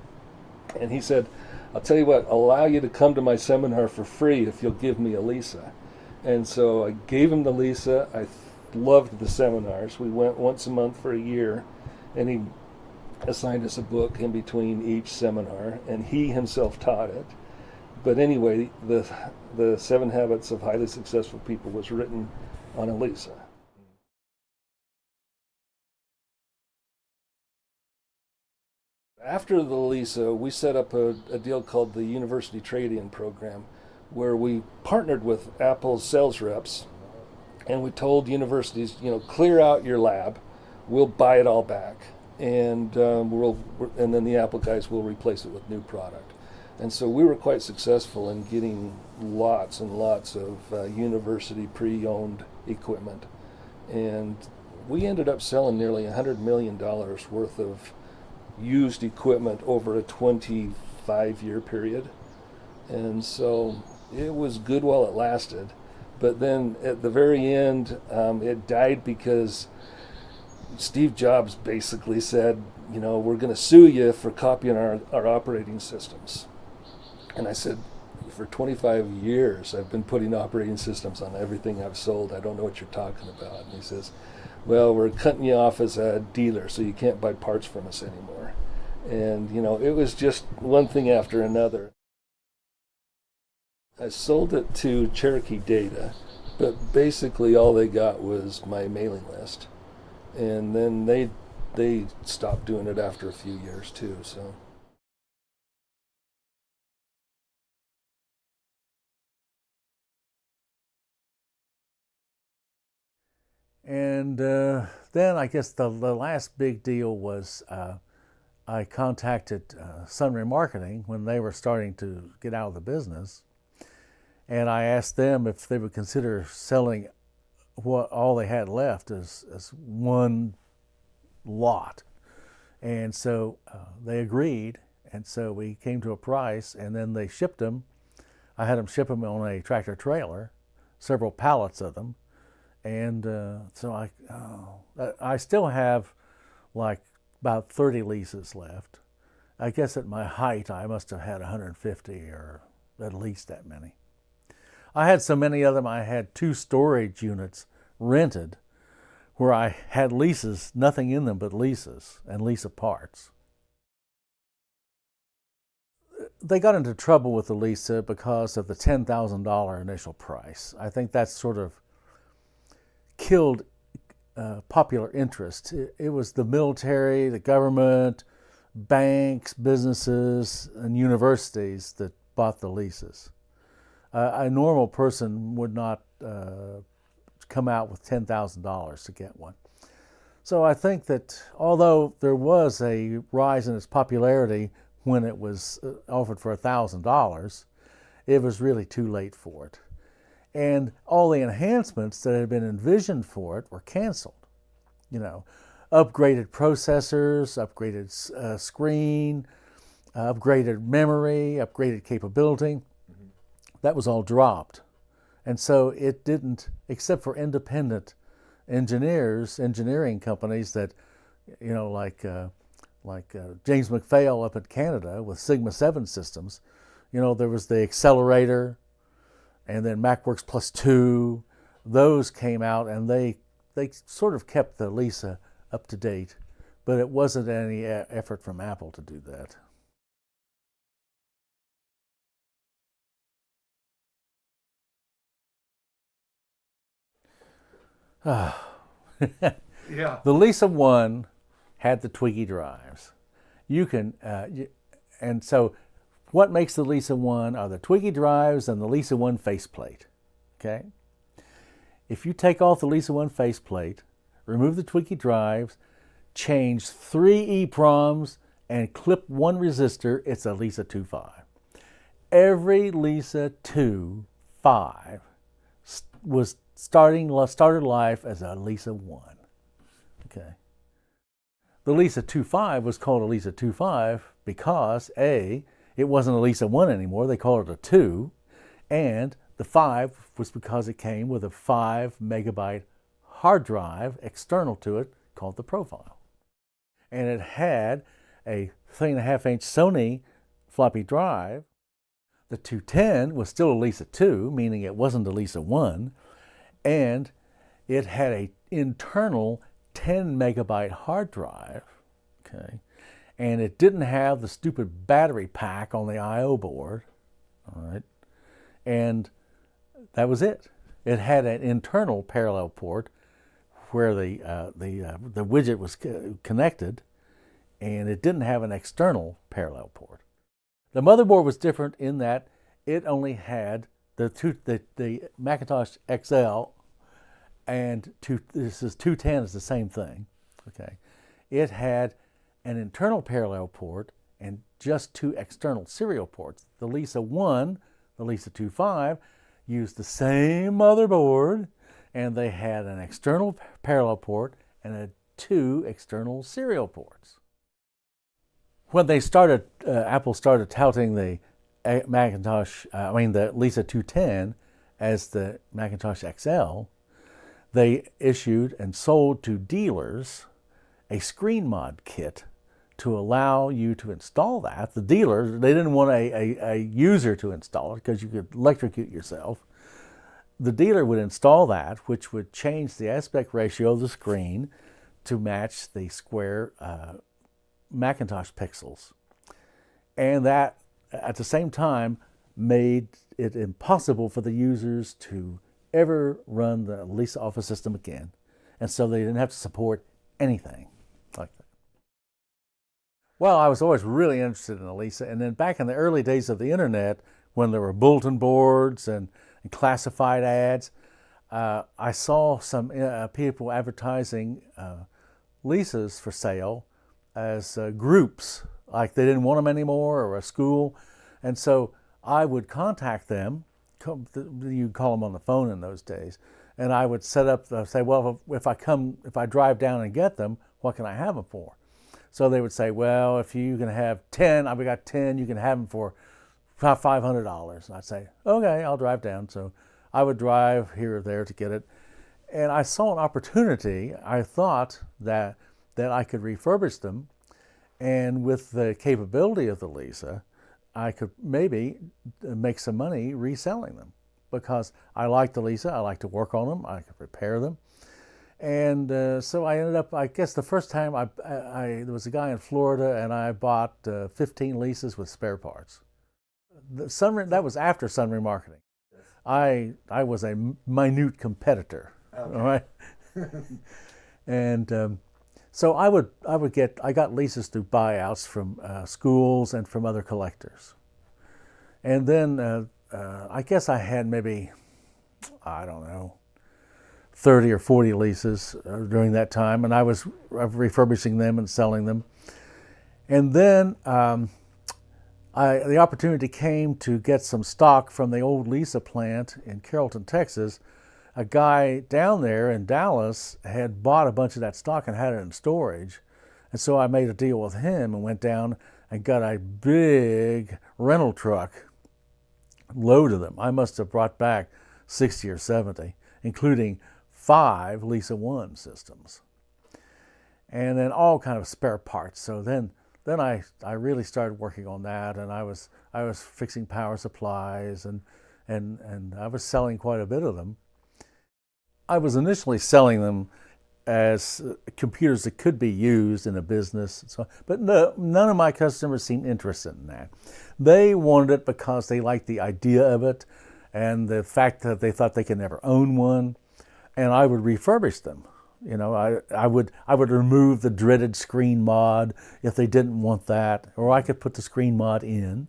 Speaker 2: And he said, I'll tell you what, I'll allow you to come to my seminar for free if you'll give me a Lisa. And so I gave him the Lisa. I loved the seminars. We went once a month for a year. And he assigned us a book in between each seminar, and he himself taught it. But anyway, the 7 Habits of Highly Successful People was written on a Lisa. After the Lisa, we set up a deal called the University Trade-In Program, where we partnered with Apple's sales reps, and we told universities, clear out your lab. We'll buy it all back, and and then the Apple guys will replace it with new product. And so we were quite successful in getting lots and lots of university pre-owned equipment, and we ended up selling nearly $100 million worth of used equipment over a 25-year period. And so it was good while it lasted, but then at the very end, it died because Steve Jobs basically said, we're going to sue you for copying our operating systems. And I said, for 25 years I've been putting operating systems on everything I've sold. I don't know what you're talking about. And he says, well, we're cutting you off as a dealer, so you can't buy parts from us anymore. And, you know, it was just one thing after another. I sold it to Cherokee Data, but basically all they got was my mailing list. And then they stopped doing it after a few years too, so.
Speaker 5: And then I guess the last big deal was I contacted Sunray Marketing when they were starting to get out of the business. And I asked them if they would consider selling what all they had left as one lot. And so they agreed. And so we came to a price, and then they shipped them. I had them ship them on a tractor trailer, several pallets of them. And so I still have like about 30 leases left. I guess at my height, I must have had 150 or at least that many. I had so many of them, I had 2 storage units rented where I had leases, nothing in them but leases and Lisa parts. They got into trouble with the Lisa because of the $10,000 initial price. I think that's sort of killed popular interest. It was the military, the government, banks, businesses, and universities that bought the leases. A normal person would not come out with $10,000 to get one. So I think that although there was a rise in its popularity when it was offered for $1,000, it was really too late for it. And all the enhancements that had been envisioned for it were canceled. You know, upgraded processors, upgraded screen, upgraded memory, upgraded capability. That was all dropped. And so it didn't, except for independent engineering companies that, you know, like James McPhail up in Canada with Sigma 7 systems, you know, there was the accelerator, and then MacWorks Plus 2, those came out, and they sort of kept the Lisa up to date, but it wasn't any effort from Apple to do that.
Speaker 2: Yeah.
Speaker 5: The Lisa 1 had the Twiggy drives. You can, and so what makes the Lisa 1 are the Twiggy drives and the Lisa 1 faceplate, okay? If you take off the Lisa 1 faceplate, remove the Twiggy drives, change 3 EEPROMs, and clip 1 resistor, it's a Lisa 2.5. Every Lisa 2.5 was started life as a Lisa 1, okay? The Lisa 2.5 was called a Lisa 2.5 because A, it wasn't a Lisa 1 anymore, they called it a 2, and the 5 was because it came with a 5 megabyte hard drive external to it called the Profile. And it had a 3.5-inch Sony floppy drive. The 210 was still a Lisa 2, meaning it wasn't a Lisa 1, and it had an internal 10 megabyte hard drive, okay? And it didn't have the stupid battery pack on the I/O board, all right? And that was it. It had an internal parallel port where the widget was connected, and it didn't have an external parallel port. The motherboard was different in that it only had the Macintosh XL, and this is 210 is the same thing, okay? It had an internal parallel port and just 2 external serial ports. The Lisa 1, the Lisa 2.5 used the same motherboard, and they had an external parallel port and 2 external serial ports. When they started, Apple started touting the the Lisa 210 as the Macintosh XL, they issued and sold to dealers a screen mod kit to allow you to install that, the dealer, they didn't want a user to install it because you could electrocute yourself. The dealer would install that, which would change the aspect ratio of the screen to match the square Macintosh pixels. And that, at the same time, made it impossible for the users to ever run the Lisa Office system again. And so they didn't have to support anything like that. Well, I was always really interested in Lisa. And then back in the early days of the internet, when there were bulletin boards and classified ads, I saw some people advertising Lisas for sale as groups, like they didn't want them anymore, or a school. And so I would contact them, you'd call them on the phone in those days, and I would set up, say, well, if I drive down and get them, what can I have them for? So they would say, well, if you can have 10, I've got 10, you can have them for $500. And I'd say, okay, I'll drive down. So I would drive here or there to get it. And I saw an opportunity. I thought that I could refurbish them, and with the capability of the Lisa, I could maybe make some money reselling them, because I like the Lisa, I like to work on them, I could repair them. And so I ended up, I guess the first time there was a guy in Florida, and I bought 15 Lisas with spare parts. That was after Sun Remarketing. I was a minute competitor, okay. All right? And so I got Lisas through buyouts from schools and from other collectors. And then I guess I had maybe, I don't know, 30 or 40 Lisas during that time, and I was refurbishing them and selling them. And then the opportunity came to get some stock from the old Lisa plant in Carrollton, Texas. A guy down there in Dallas had bought a bunch of that stock and had it in storage. And so I made a deal with him and went down and got a big rental truck load of them. I must have brought back 60 or 70, including 5 Lisa 1 systems. And then all kind of spare parts. So then I really started working on that, and I was fixing power supplies, and I was selling quite a bit of them. I was initially selling them as computers that could be used in a business, and so, but none of my customers seemed interested in that. They wanted it because they liked the idea of it and the fact that they thought they could never own one, and I would refurbish them. You know, I would remove the dreaded screen mod if they didn't want that, or I could put the screen mod in.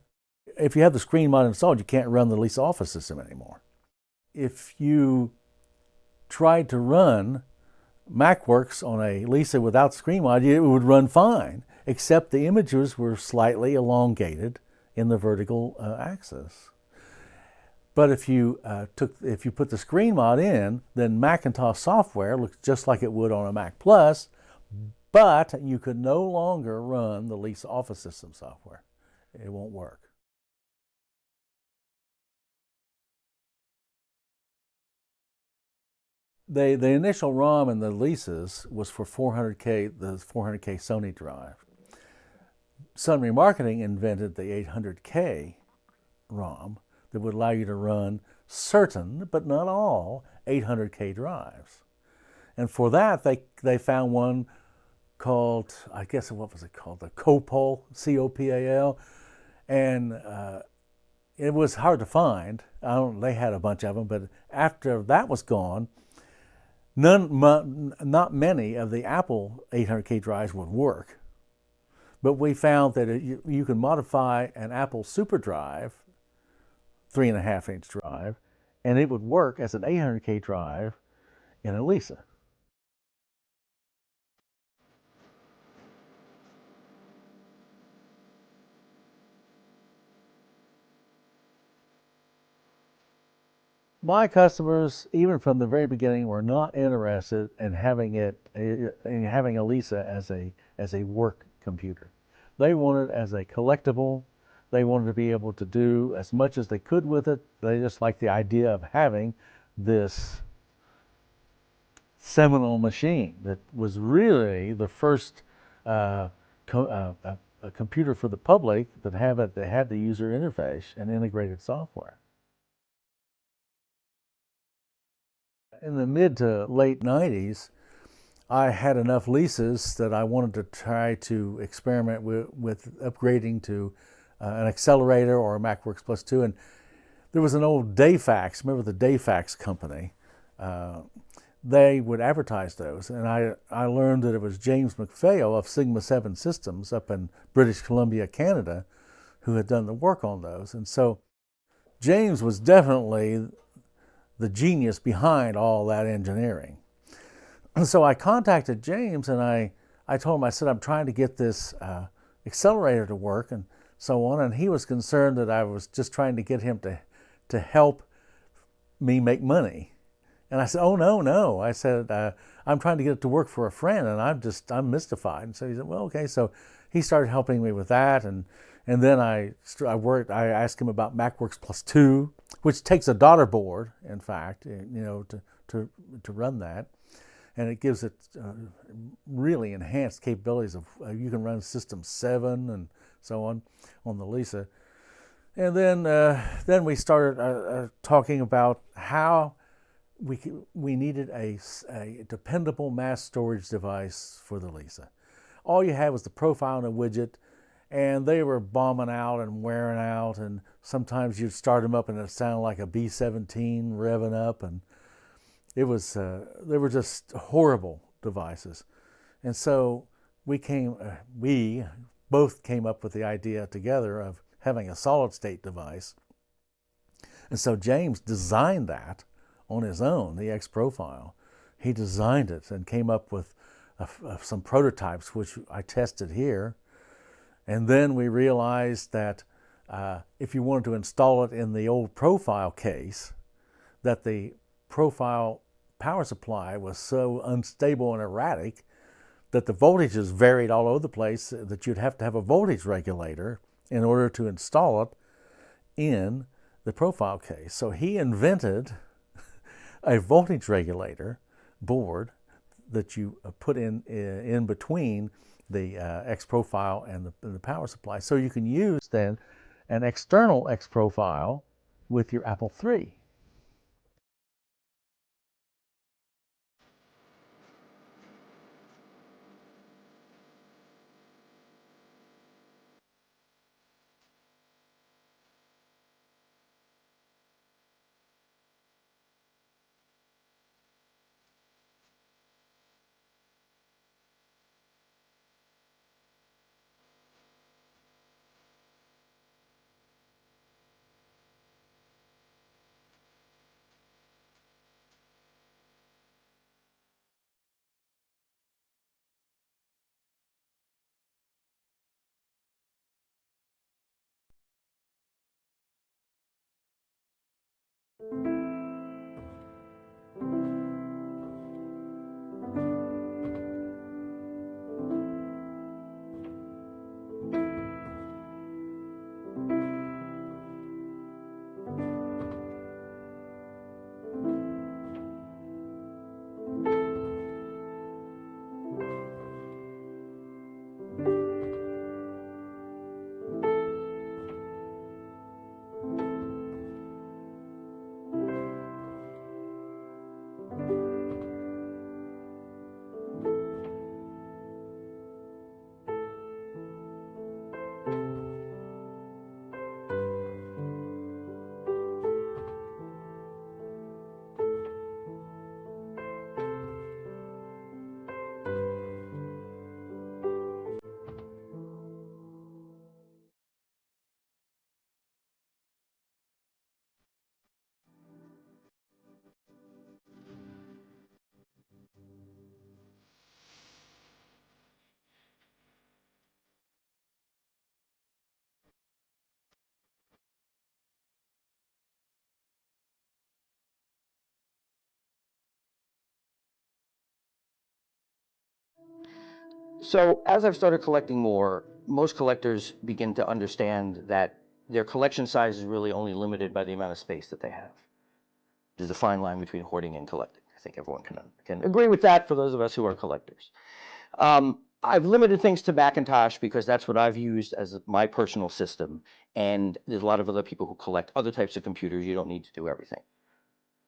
Speaker 5: If you have the screen mod installed, you can't run the Lisa Office system anymore. If you tried to run MacWorks on a Lisa without screen mod, it would run fine, except the images were slightly elongated in the vertical axis. But if you put the screen mod in, then Macintosh software looks just like it would on a Mac Plus, but you could no longer run the Lisa Office System software. It won't work. The initial ROM in the Lisas was for 400K, the 400K Sony drive. Sun Remarketing invented the 800K ROM that would allow you to run certain, but not all, 800K drives. And for that, they found one called, I guess, what was it called? The Copal, C-O-P-A-L. And it was hard to find. They had a bunch of them, but after that was gone, not many of the Apple 800K drives would work. But we found that you can modify an Apple SuperDrive, 3.5-inch drive, and it would work as an 800K drive in a Lisa. My customers, even from the very beginning, were not interested in having a Lisa as a work computer. They wanted it as a collectible. They wanted to be able to do as much as they could with it. They just liked the idea of having this seminal machine that was really the first a computer for the public that had the user interface and integrated software. In the mid to late 90s, I had enough leases that I wanted to try to experiment with upgrading to an accelerator or a MacWorks Plus 2. And there was an old Dayfax, remember the Dayfax company? They would advertise those. And I learned that it was James McPhail of Sigma 7 Systems up in British Columbia, Canada, who had done the work on those. And so James was definitely the genius behind all that engineering. So I contacted James and I told him, I said, I'm trying to get this accelerator to work and so on. And he was concerned that I was just trying to get him to help me make money. And I said, oh, no. I said, I'm trying to get it to work for a friend and I'm mystified. And so he said, well, okay. So he started helping me with that. And then I asked him about MacWorks Plus 2, which takes a daughter board, in fact, to run that. And it gives it really enhanced capabilities of, you can run System 7 and so on the Lisa. And then we started talking about how we needed a dependable mass storage device for the Lisa. All you had was the profile and a widget, and they were bombing out and wearing out, and sometimes you'd start them up and it sounded like a B-17 revving up, and it was they were just horrible devices. And so we both came up with the idea together of having a solid state device. And so James designed that on his own, the X Profile. He designed it and came up with some prototypes, which I tested here. And then we realized that if you wanted to install it in the old Profile case, that the Profile power supply was so unstable and erratic that the voltages varied all over the place, that you'd have to have a voltage regulator in order to install it in the Profile case. So he invented a voltage regulator board that you put in between the X Profile and the power supply. So you can use then an external X Profile with your Apple III.
Speaker 4: So as I've started collecting more, most collectors begin to understand that their collection size is really only limited by the amount of space that they have. There's a fine line between hoarding and collecting. I think everyone can agree with that for those of us who are collectors.
Speaker 18: I've limited things to Macintosh because that's what I've used as my personal system. And there's a lot of other people who collect other types of computers. You don't need to do everything.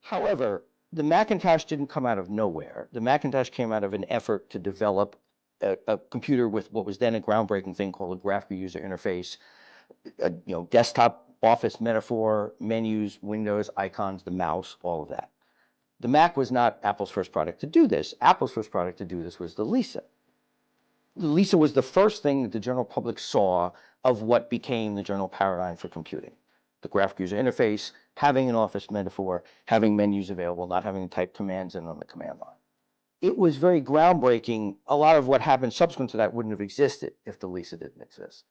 Speaker 18: However, the Macintosh didn't come out of nowhere. The Macintosh came out of an effort to develop a computer with what was then a groundbreaking thing called a graphical user interface, desktop office metaphor, menus, windows, icons, the mouse, all of that. The Mac was not Apple's first product to do this. Apple's first product to do this was the Lisa. The Lisa was the first thing that the general public saw of what became the general paradigm for computing. The graphical user interface, having an office metaphor, having menus available, not having to type commands in on the command line. It was very groundbreaking. A lot of what happened subsequent to that wouldn't have existed if the Lisa didn't exist.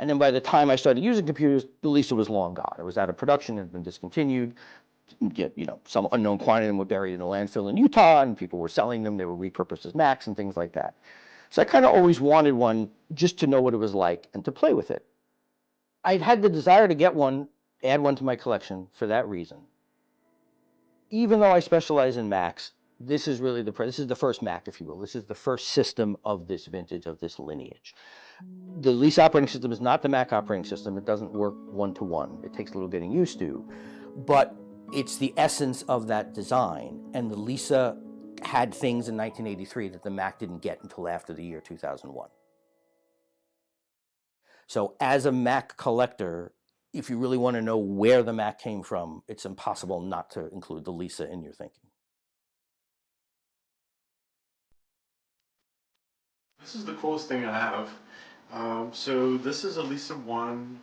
Speaker 18: And then by the time I started using computers, the Lisa was long gone. It was out of production, it had been discontinued. Some unknown quantity of them were buried in a landfill in Utah, and people were selling them. They were repurposed as Macs and things like that. So I kind of always wanted one just to know what it was like and to play with it. I'd had the desire to get one, add one to my collection for that reason. Even though I specialize in Macs, this is really this is the first Mac, if you will. This is the first system of this vintage, of this lineage. The Lisa operating system is not the Mac operating system. It doesn't work one-to-one. It takes a little getting used to. But it's the essence of that design. And the Lisa had things in 1983 that the Mac didn't get until after the year 2001. So as a Mac collector, if you really want to know where the Mac came from, it's impossible not to include the Lisa in your thinking.
Speaker 6: This is the coolest thing I have. So this is a Lisa 1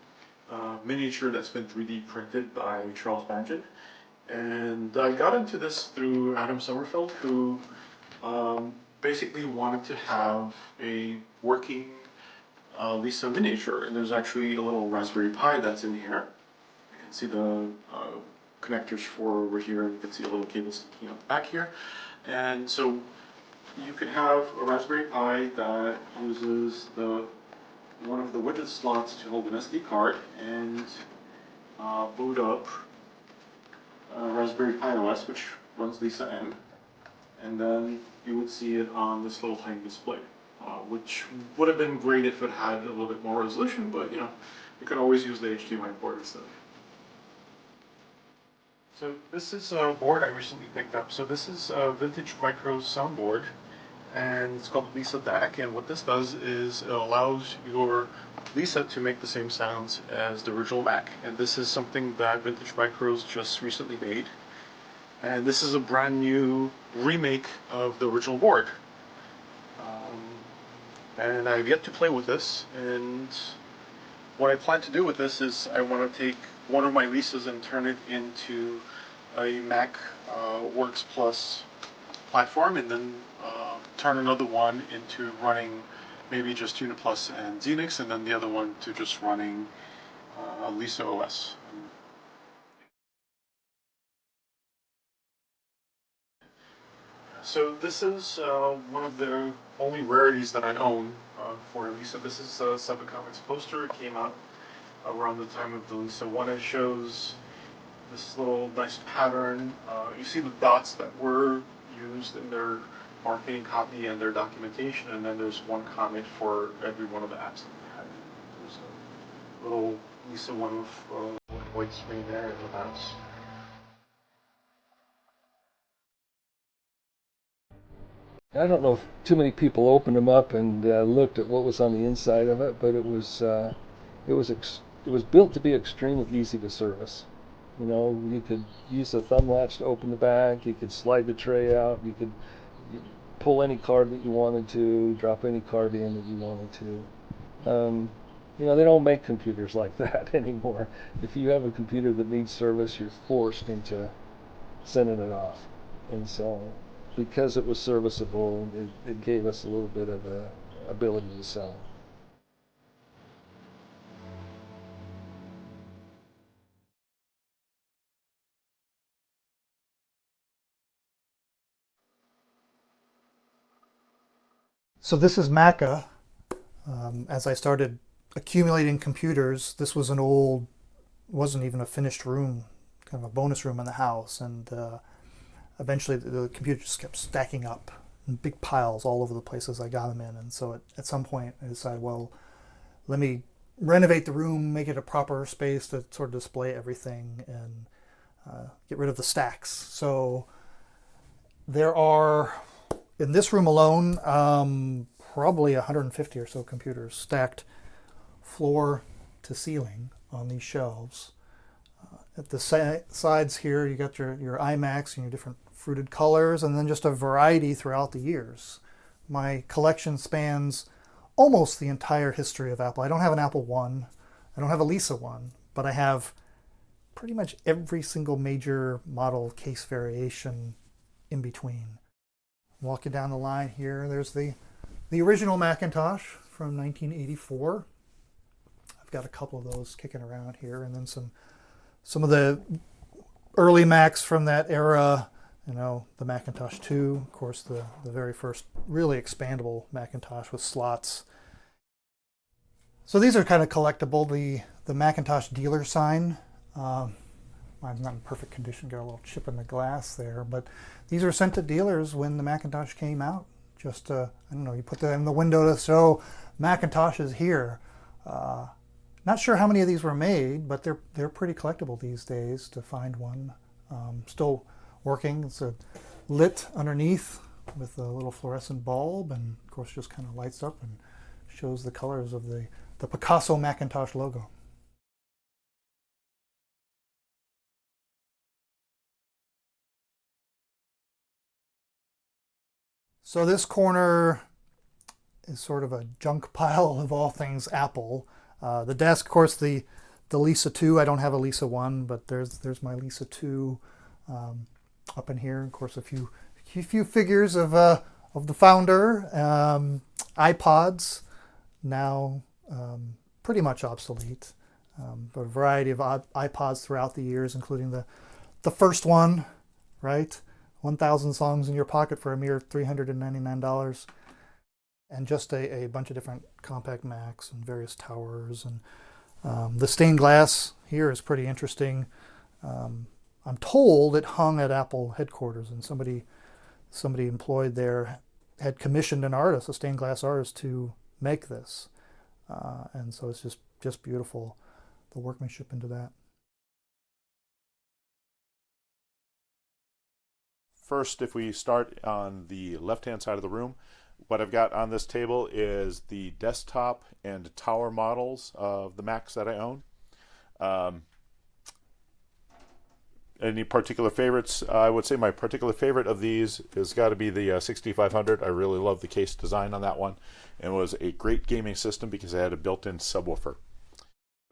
Speaker 6: miniature that's been 3D printed by Charles Bagent. And I got into this through Adam Sommerfeld, who basically wanted to have a working Lisa miniature. And there's actually a little Raspberry Pi that's in here. You can see the connectors for over here, and you can see a little cable sticking out back here. And so you could have a Raspberry Pi that uses one of the widget slots to hold an SD card and boot up Raspberry Pi OS, which runs Lisa M, and then you would see it on this little tiny display, which would have been great if it had a little bit more resolution, but you could always use the HDMI port instead. So this is a board I recently picked up. So this is a vintage micro soundboard, and it's called Lisa DAC, and what this does is it allows your Lisa to make the same sounds as the original Mac, and this is something that Vintage Micros just recently made, and this is a brand new remake of the original board. And I've yet to play with this, and what I plan to do with this is I want to take one of my Lisas and turn it into a Mac Works Plus platform, and then turn another one into running maybe just Uniplus and Xenix, and then the other one to just running Lisa OS. So this is one of the only rarities that I own for Lisa. This is a Seven Comics poster. It came out around the time of the Lisa 1. It shows this little nice pattern. You see the dots that were used in their marketing copy and their documentation, and then there's one comment for every one of the apps that they had. There's a little Lisa 1 with white screen there and the mouse.
Speaker 2: I don't know if too many people opened them up and looked at what was on the inside of it, but it was built to be extremely easy to service. You could use a thumb latch to open the back. You could slide the tray out. You could pull any card that you wanted to, drop any card in that you wanted to. They don't make computers like that anymore. If you have a computer that needs service, you're forced into sending it off. And so, because it was serviceable, it gave us a little bit of the ability to sell.
Speaker 9: So this is Maca. As I started accumulating computers, this was wasn't even a finished room, kind of a bonus room in the house, and eventually the computer just kept stacking up in big piles all over the places I got them in. And so at some point I decided, well, let me renovate the room, make it a proper space to sort of display everything, and get rid of the stacks. So there are, in this room alone, probably 150 or so computers stacked floor to ceiling on these shelves. At the sides here, you got your iMacs and your different fruited colors, and then just a variety throughout the years. My collection spans almost the entire history of Apple. I don't have an Apple I, I don't have a Lisa one, but I have pretty much every single major model case variation in between. Walking down the line here, there's the original Macintosh from 1984. I've got a couple of those kicking around here, and then some of the early Macs from that era, you know, the Macintosh 2, of course, the very first really expandable Macintosh with slots. So these are kind of collectible. The Macintosh dealer sign, mine's not in perfect condition, got a little chip in the glass there, but these are sent to dealers when the Macintosh came out. Just, I don't know, you put that in the window to show Macintosh is here. Not sure how many of these were made, but they're pretty collectible these days to find one. Still working. It's lit underneath with a little fluorescent bulb, and of course just kind of lights up and shows the colors of the Picasso Macintosh logo. So this corner is sort of a junk pile of all things Apple. The desk, of course, the Lisa 2. I don't have a Lisa 1, but there's my Lisa 2 up in here. Of course, a few figures of the founder. iPods, now pretty much obsolete. But a variety of iPods throughout the years, including the first one, right? 1,000 songs in your pocket for a mere $399. And just a bunch of different compact Macs and various towers. And the stained glass here is pretty interesting. I'm told it hung at Apple headquarters, and somebody employed there had commissioned an artist, a stained glass artist, to make this. And so it's just beautiful, the workmanship into that.
Speaker 8: First, if we start on the left-hand side of the room, what I've got on this table is the desktop and tower models of the Macs that I own. Any particular favorites? I would say my particular favorite of these has got to be the 6500. I really love the case design on that one, and it was a great gaming system because it had a built-in subwoofer.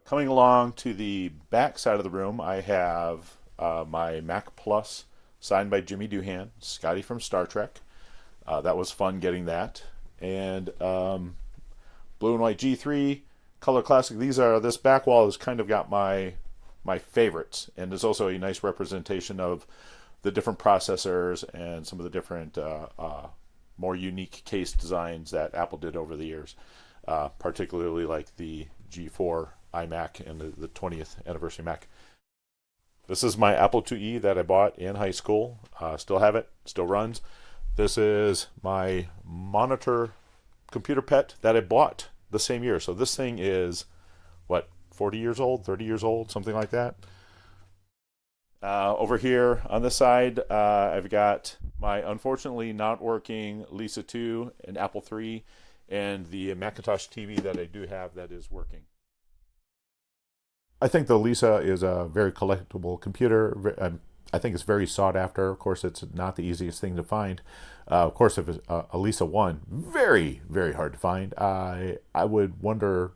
Speaker 8: Coming along to the back side of the room, I have my Mac Plus, signed by Jimmy Doohan, Scotty from Star Trek. That was fun getting that. And Blue and White G3, Color Classic. This back wall has kind of got my favorites, and there's also a nice representation of the different processors and some of the different more unique case designs that Apple did over the years, particularly like the G4 iMac and the 20th anniversary Mac. This is my Apple IIe that I bought in high school. Still have it, still runs. This is my monitor computer pet that I bought the same year. So this thing is, what, 40 years old, 30 years old, something like that. Over here on this side, I've got my unfortunately not working Lisa 2 and Apple III and the Macintosh TV that I do have that is working. I think the Lisa is a very collectible computer. I think it's very sought after. Of course, it's not the easiest thing to find. Of course, if it's a Lisa 1, very, very hard to find. I would wonder,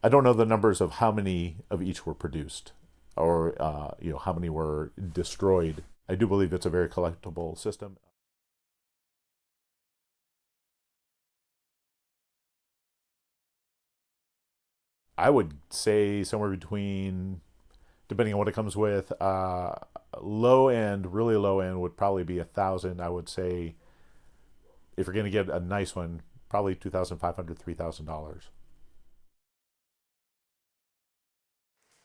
Speaker 8: I don't know the numbers of how many of each were produced or how many were destroyed. I do believe it's a very collectible system. I would say somewhere between, depending on what it comes with, low end, really low end would probably be $1,000. I would say, if you're going to get a nice one, probably $2,500, $3,000.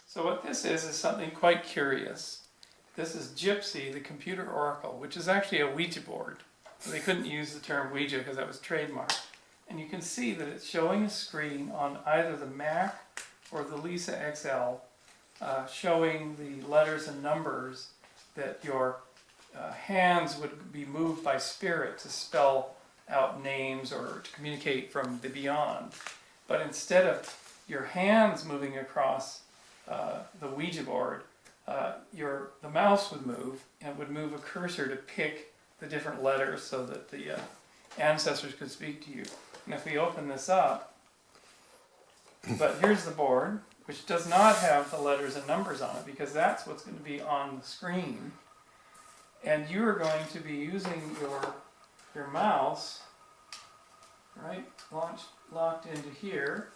Speaker 15: So what this is something quite curious. This is Gypsy, the computer oracle, which is actually a Ouija board. They couldn't use the term Ouija because that was trademarked. And you can see that it's showing a screen on either the Mac or the Lisa XL, showing the letters and numbers that your hands would be moved by spirit to spell out names or to communicate from the beyond. But instead of your hands moving across the Ouija board, the mouse would move, and would move a cursor to pick the different letters so that the ancestors could speak to you. And if we open this up, but here's the board, which does not have the letters and numbers on it, because that's what's going to be on the screen. And you are going to be using your mouse, right, locked into here,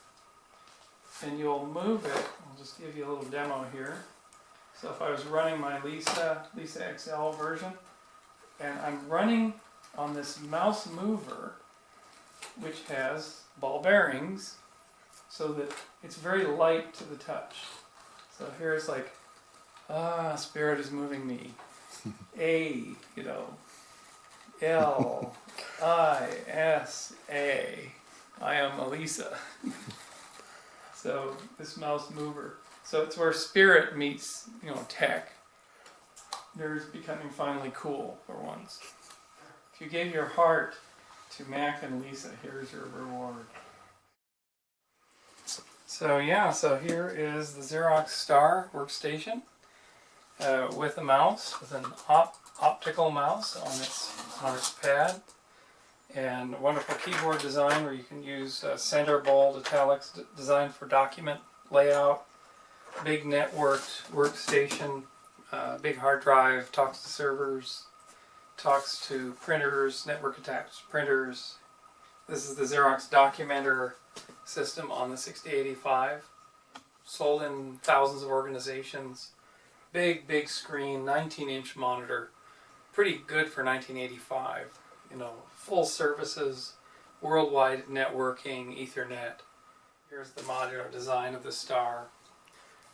Speaker 15: and you'll move it. I'll just give you a little demo here. So if I was running my Lisa XL version, and I'm running on this mouse mover, which has ball bearings, so that it's very light to the touch. So here it's like, spirit is moving me. A, L, I, S, A. I am Elisa. So this mouse mover. So it's where spirit meets, tech. There's becoming finally cool for once. If you gave your heart to Mac and Lisa, here's your reward. So here is the Xerox Star workstation with a mouse, with an optical mouse on its pad, and a wonderful keyboard design where you can use center bold italics designed for document layout, big networked workstation, big hard drive, talks to servers, talks to printers, network attached printers. This is the Xerox Documenter system on the 6085. Sold in thousands of organizations. Big screen, 19-inch monitor. Pretty good for 1985. Full services, worldwide networking, Ethernet. Here's the modular design of the Star.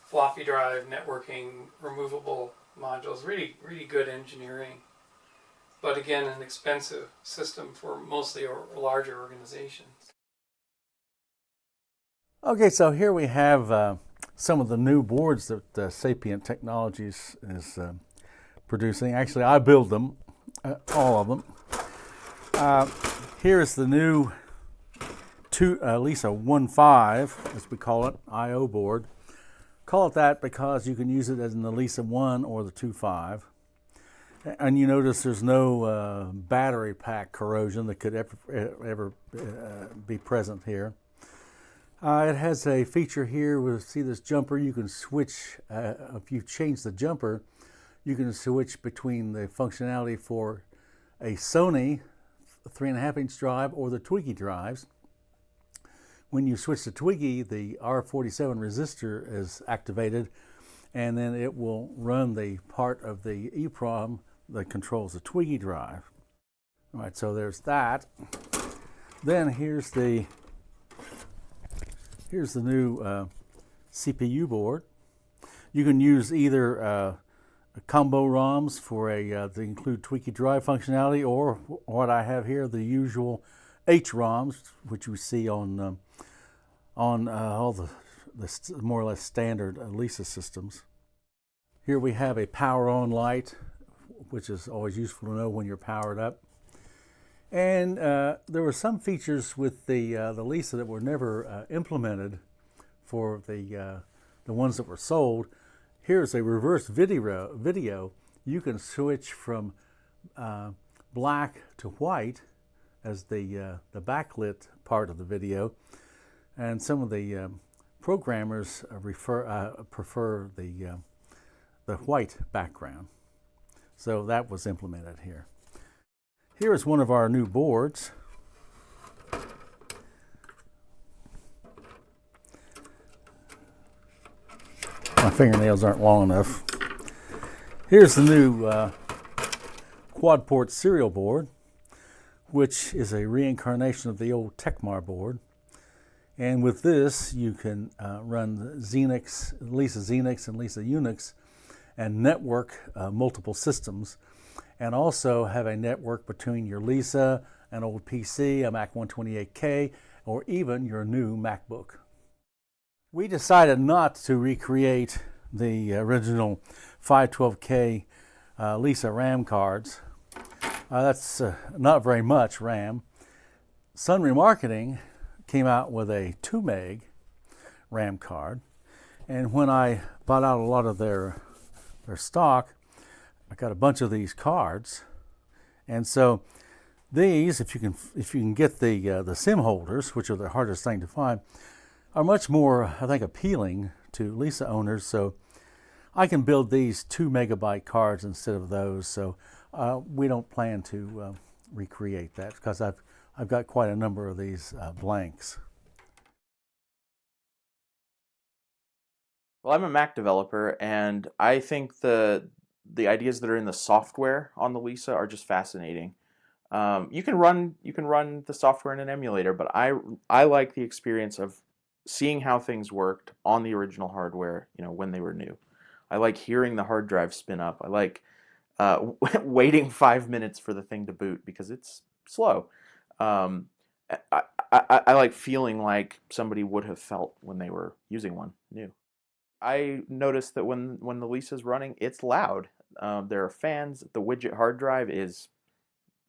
Speaker 15: Floppy drive, networking, removable modules. Really good engineering. But again, an expensive system for mostly larger organizations.
Speaker 5: Okay, so here we have some of the new boards that Sapient Technologies is producing. Actually, I build them, all of them. Here's the new Lisa 1.5, as we call it, I/O board. Call it that because you can use it as in the Lisa 1 or the 2.5. And you notice there's no battery pack corrosion that could ever be present here. It has a feature here where, see this jumper, you can switch, if you change the jumper, you can switch between the functionality for a Sony 3.5-inch drive or the Twiggy drives. When you switch to Twiggy, the R47 resistor is activated, and then it will run the part of the EEPROM that controls the Twiggy drive. All right, so there's that. Then here's the new CPU board. You can use either combo ROMs for to include Twiggy drive functionality, or what I have here, the usual H ROMs, which we see on all the more or less standard Lisa systems. Here we have a power on light, which is always useful to know when you're powered up. And there were some features with the Lisa that were never implemented for the ones that were sold. Here's a reverse video. You can switch from black to white as the backlit part of the video, and some of the programmers prefer the white background. So that was implemented here. Here is one of our new boards. My fingernails aren't long enough. Here's the new quad port serial board, which is a reincarnation of the old Tecmar board. And with this, you can run Xenix, Lisa Xenix and Lisa Unix, and network multiple systems. and also have a network between your Lisa, an old PC, a Mac 128K, or even your new MacBook. We decided not to recreate the original 512K Lisa RAM cards. That's not very much RAM. Sun Remarketing came out with a 2 meg RAM card, and when I bought out a lot of their stock, I got a bunch of these cards, and so these, if you can get the SIM holders, which are the hardest thing to find, are much more, I think, appealing to Lisa owners. So I can build these 2 megabyte cards instead of those. So we don't plan to recreate that because I've got quite a number of these blanks.
Speaker 16: Well, I'm a Mac developer, and I think the ideas that are in the software on the Lisa are just fascinating. You can run the software in an emulator, but I like the experience of seeing how things worked on the original hardware, when they were new. I like hearing the hard drive spin up. I like waiting 5 minutes for the thing to boot because it's slow. I like feeling like somebody would have felt when they were using one new. I noticed that when the Lisa's running, it's loud. There are fans. The widget hard drive is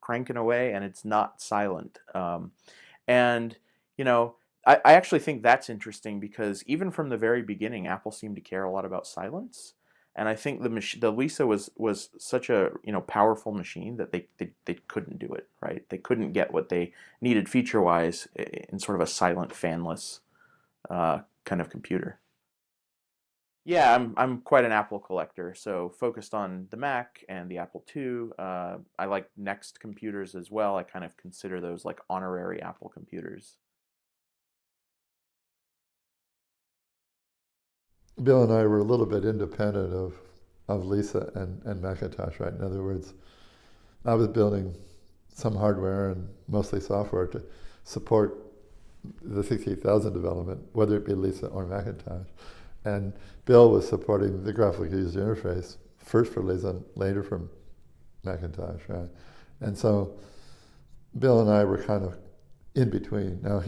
Speaker 16: cranking away, and it's not silent. And I actually think that's interesting because even from the very beginning, Apple seemed to care a lot about silence. And I think the Lisa was such a powerful machine that they couldn't do it, right. They couldn't get what they needed feature wise in sort of a silent, fanless kind of computer. Yeah, I'm quite an Apple collector, so focused on the Mac and the Apple II. I like Next computers as well. I kind of consider those like honorary Apple computers.
Speaker 13: Bill and I were a little bit independent of Lisa and Macintosh, right? In other words, I was building some hardware and mostly software to support the 68,000 development, whether it be Lisa or Macintosh. And Bill was supporting the graphical user interface, first for Lisa, later for Macintosh, right? And so Bill and I were kind of in between. Now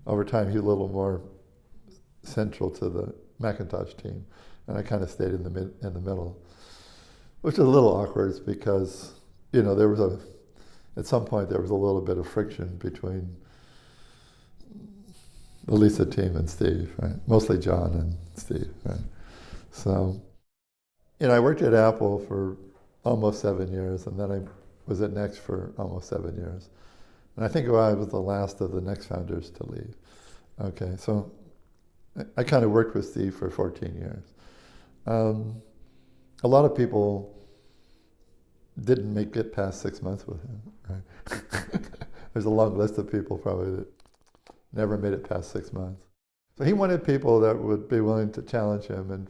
Speaker 13: over time, he was a little more central to the Macintosh team, and I kind of stayed in the middle, which is a little awkward because, at some point there was a little bit of friction between the Lisa team and Steve, right? Mostly John and Steve, right? So, I worked at Apple for almost 7 years, and then I was at Next for almost 7 years. And I think I was the last of the Next founders to leave. Okay, so I kind of worked with Steve for 14 years. A lot of people didn't make it past 6 months with him, right? There's a long list of people probably that never made it past 6 months. So he wanted people that would be willing to challenge him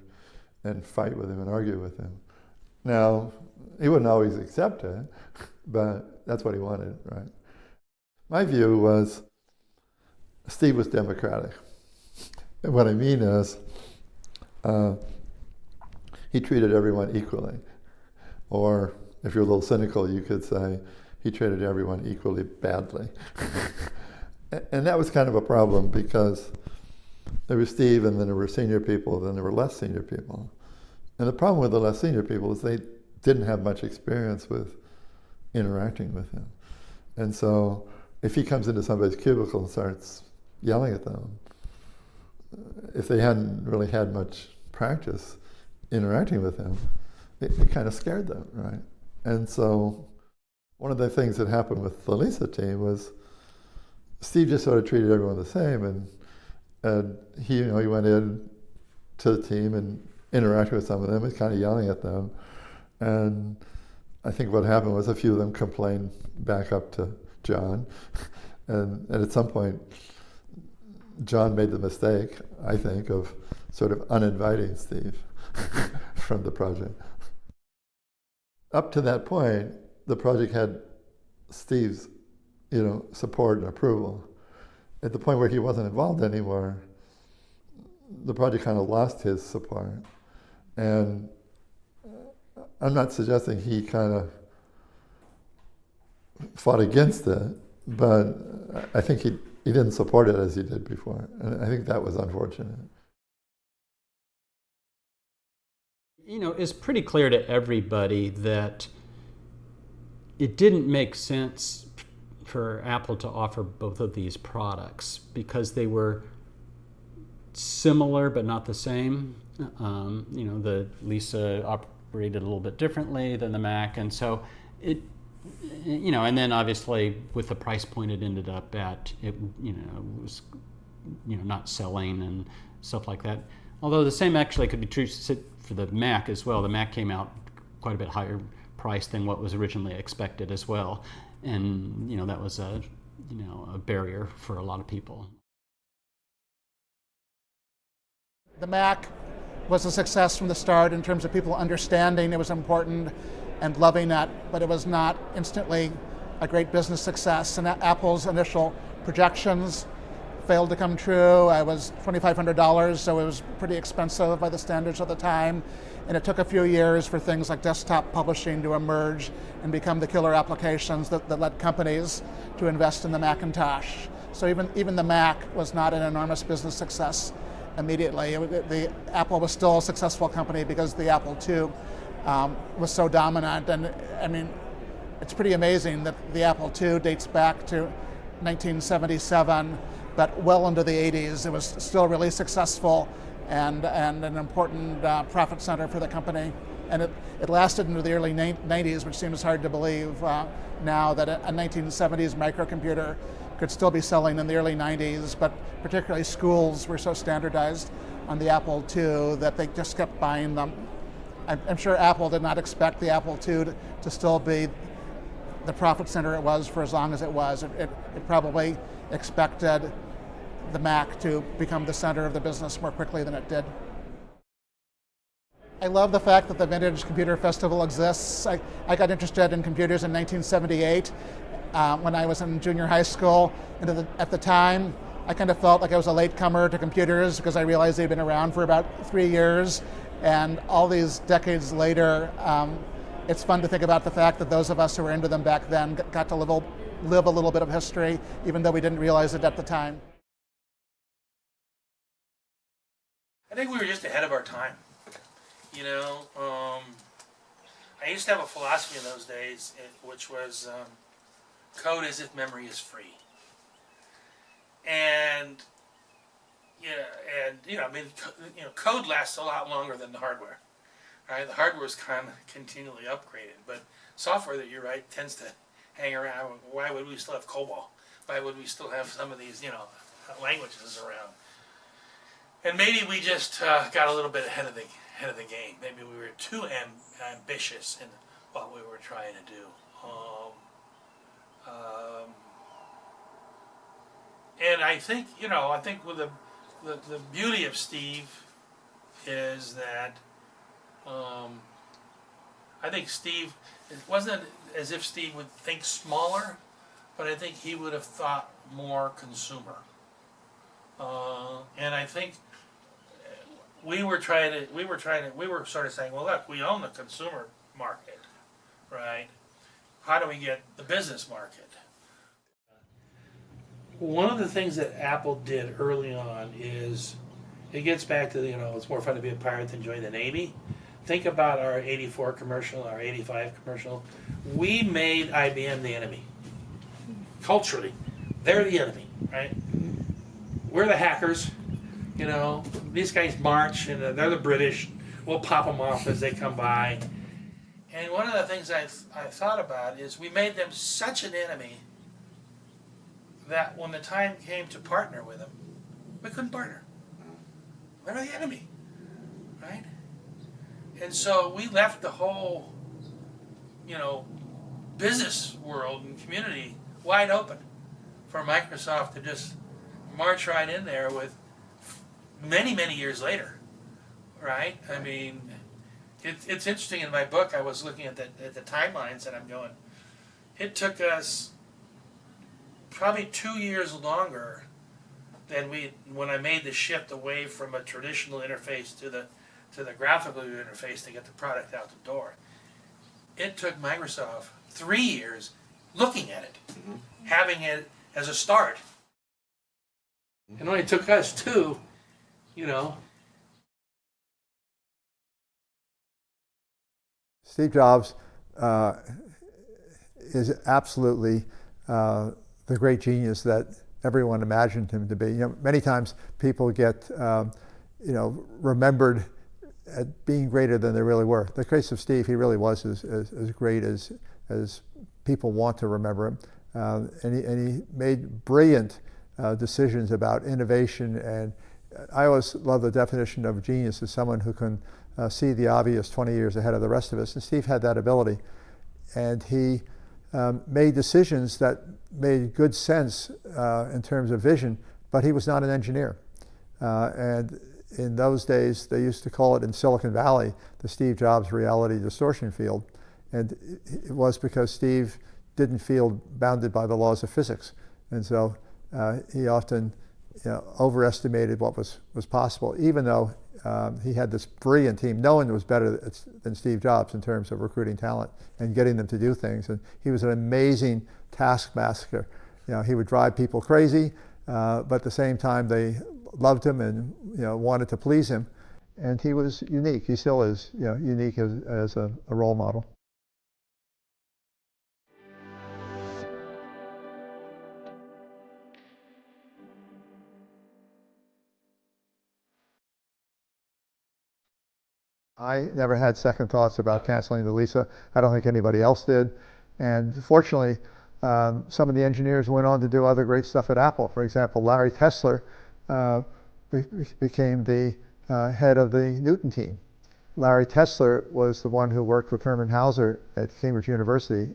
Speaker 13: and fight with him and argue with him. Now, he wouldn't always accept it, but that's what he wanted, right? My view was Steve was democratic. And what I mean is he treated everyone equally. Or if you're a little cynical, you could say he treated everyone equally badly. And that was kind of a problem because there was Steve, and then there were senior people, then there were less senior people. And the problem with the less senior people is they didn't have much experience with interacting with him. And so if he comes into somebody's cubicle and starts yelling at them, if they hadn't really had much practice interacting with him, it kind of scared them, right? And so one of the things that happened with the Lisa team was Steve just sort of treated everyone the same, and he went in to the team and interacted with some of them, and kind of yelling at them. And I think what happened was a few of them complained back up to John, and at some point, John made the mistake, I think, of sort of uninviting Steve from the project. Up to that point, the project had Steve's support and approval. At the point where he wasn't involved anymore, the project kind of lost his support. And I'm not suggesting he kind of fought against it, but I think he didn't support it as he did before. And I think that was unfortunate.
Speaker 12: You know, it's pretty clear to everybody that it didn't make sense for Apple to offer both of these products because they were similar but not the same. You know, the Lisa operated a little bit differently than the Mac, and so it, you know, and then obviously with the price point it ended up at, it, you know, was, you know, not selling and stuff like that. Although the same actually could be true for the Mac as well. The Mac came out quite a bit higher price than what was originally expected as well, and you know that was a, you know, a barrier for a lot of people.
Speaker 17: The Mac was a success from the start in terms of people understanding it was important and loving it, but it was not instantly a great business success. And Apple's initial projections failed to come true. I was $2,500, so it was pretty expensive by the standards of the time. And it took a few years for things like desktop publishing to emerge and become the killer applications that led companies to invest in the Macintosh. So even the Mac was not an enormous business success immediately. The Apple was still a successful company because the Apple II was so dominant. And I mean, it's pretty amazing that the Apple II dates back to 1977, but well into the 80s, it was still really successful and an important profit center for the company. And it lasted into the early 90s, which seems hard to believe now that a 1970s microcomputer could still be selling in the early 90s, but particularly schools were so standardized on the Apple II that they just kept buying them. I'm sure Apple did not expect the Apple II to still be the profit center it was for as long as it was. It probably expected the Mac to become the center of the business more quickly than it did. I love the fact that the Vintage Computer Festival exists. I got interested in computers in 1978 when I was in junior high school. And at the time, I kind of felt like I was a latecomer to computers because I realized they'd been around for about 3 years. And all these decades later, it's fun to think about the fact that those of us who were into them back then got to live a little bit of history, even though we didn't realize it at the time.
Speaker 3: I think we were just ahead of our time. You know, I used to have a philosophy in those days, which was code as if memory is free. And you know, I mean, you know, code lasts a lot longer than the hardware. Right? The hardware is kind of continually upgraded, but software, that you're right, tends to hang around. Why would we still have COBOL? Why would we still have some of these, you know, languages around? And maybe we just got a little bit ahead of the game. Maybe we were too ambitious in what we were trying to do. And I think, you know, I think with the beauty of Steve is that I think Steve, it wasn't as if Steve would think smaller, but I think he would have thought more consumer. And I think we were sort of saying, well, look, we own the consumer market, right? How do we get the business market? One of the things that Apple did early on is, it gets back to, you know, it's more fun to be a pirate than join the Navy. Think about our 84 commercial, our 85 commercial. We made IBM the enemy. Culturally, they're the enemy, right? We're the hackers. You know, these guys march, and they're the British. We'll pop them off as they come by. And one of the things I thought about is we made them such an enemy that when the time came to partner with them, we couldn't partner. They're the enemy, right? And so we left the whole, you know, business world and community wide open for Microsoft to just march right in there with many, many years later, right? I mean, it's interesting. In my book, I was looking at the timelines, and I'm going, it took us probably 2 years longer than when I made the shift away from a traditional interface to the graphical interface to get the product out the door. It took Microsoft 3 years looking at it, having it as a start. It only took us two, you know.
Speaker 11: Steve Jobs is absolutely the great genius that everyone imagined him to be. You know, many times people get remembered at being greater than they really were. The case of Steve, he really was as great as people want to remember him. And he made brilliant decisions about innovation. And I always love the definition of genius as someone who can see the obvious 20 years ahead of the rest of us. And Steve had that ability. And he made decisions that made good sense in terms of vision, but he was not an engineer. And in those days, they used to call it in Silicon Valley, the Steve Jobs reality distortion field. And it was because Steve didn't feel bounded by the laws of physics. And so he often overestimated what was possible, even though he had this brilliant team. No one was better than Steve Jobs in terms of recruiting talent and getting them to do things. And he was an amazing taskmaster. He would drive people crazy, but at the same time, they loved him and wanted to please him. And he was unique. He still is unique as a role model. I never had second thoughts about canceling the Lisa. I don't think anybody else did. And fortunately, some of the engineers went on to do other great stuff at Apple. For example, Larry Tesler became the head of the Newton team. Larry Tesler was the one who worked with Herman Hauser at Cambridge University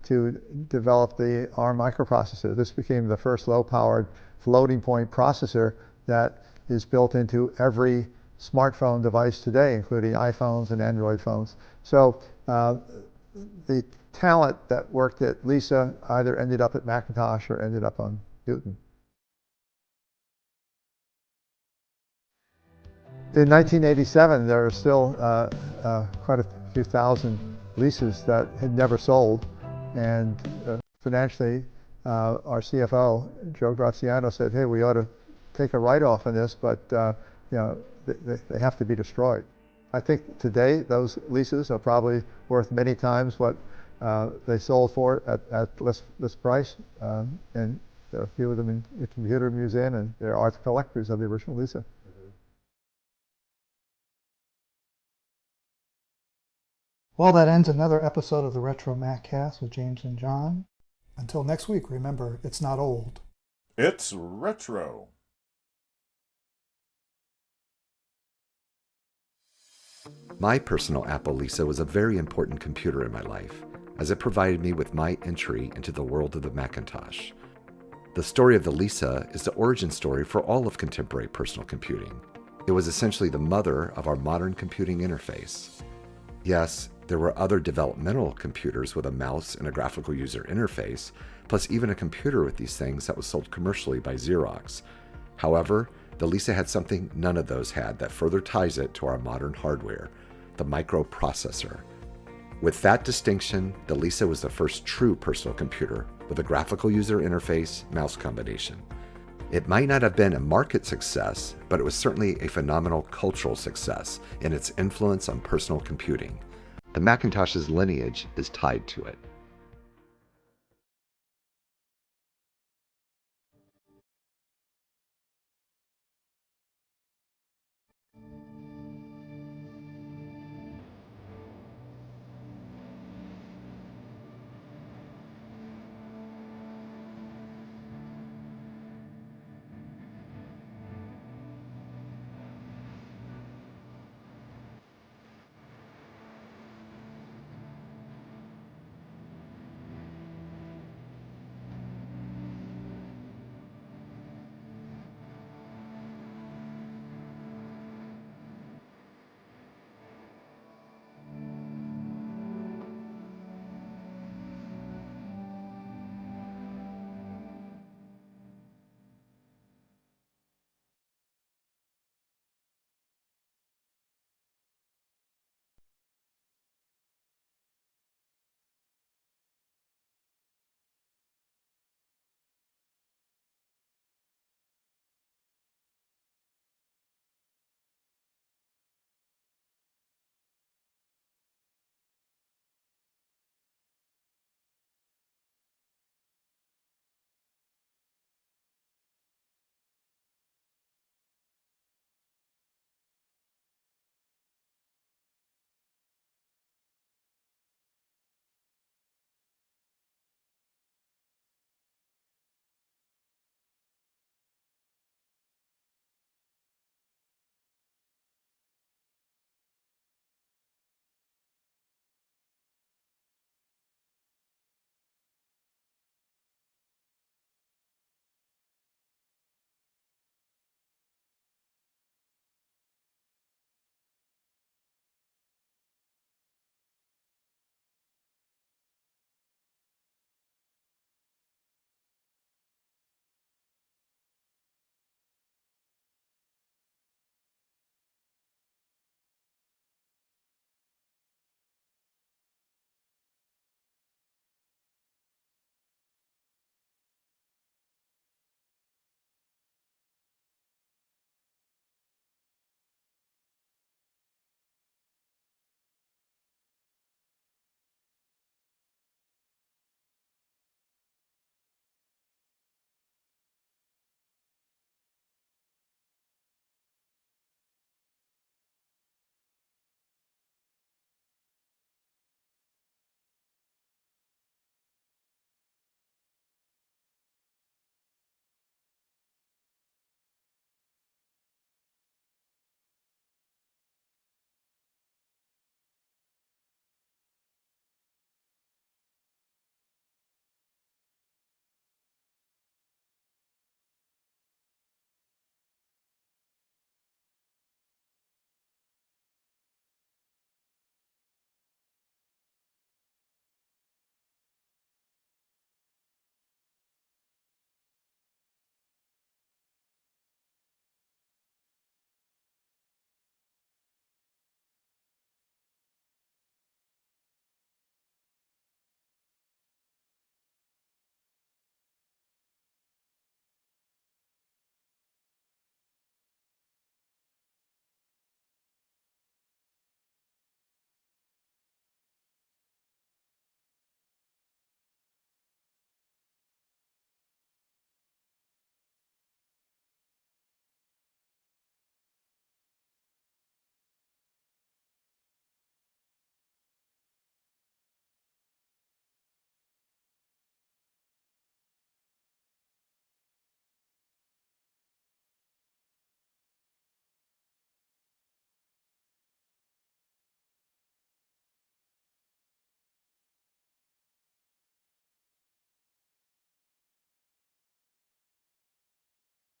Speaker 11: to develop the ARM microprocessor. This became the first low-powered floating point processor that is built into every smartphone device today, including iPhones and Android phones. So the talent that worked at Lisa either ended up at Macintosh or ended up on Newton. In 1987, there were still quite a few thousand Lisas that had never sold, and financially, our CFO, Joe Graziano, said, "Hey, we ought to take a write-off on this, but they have to be destroyed." I think today those Lisas are probably worth many times what they sold for at list price, and there are a few of them in the Computer Museum, and there are collectors of the original Lisa.
Speaker 9: Well, that ends another episode of the Retro Maccast with James and John. Until next week, remember, it's not old.
Speaker 8: It's retro.
Speaker 1: My personal Apple Lisa was a very important computer in my life, as it provided me with my entry into the world of the Macintosh. The story of the Lisa is the origin story for all of contemporary personal computing. It was essentially the mother of our modern computing interface. Yes, there were other developmental computers with a mouse and a graphical user interface, plus even a computer with these things that was sold commercially by Xerox. However, the Lisa had something none of those had that further ties it to our modern hardware, the microprocessor. With that distinction, the Lisa was the first true personal computer with a graphical user interface mouse combination. It might not have been a market success, but it was certainly a phenomenal cultural success in its influence on personal computing. The Macintosh's lineage is tied to it.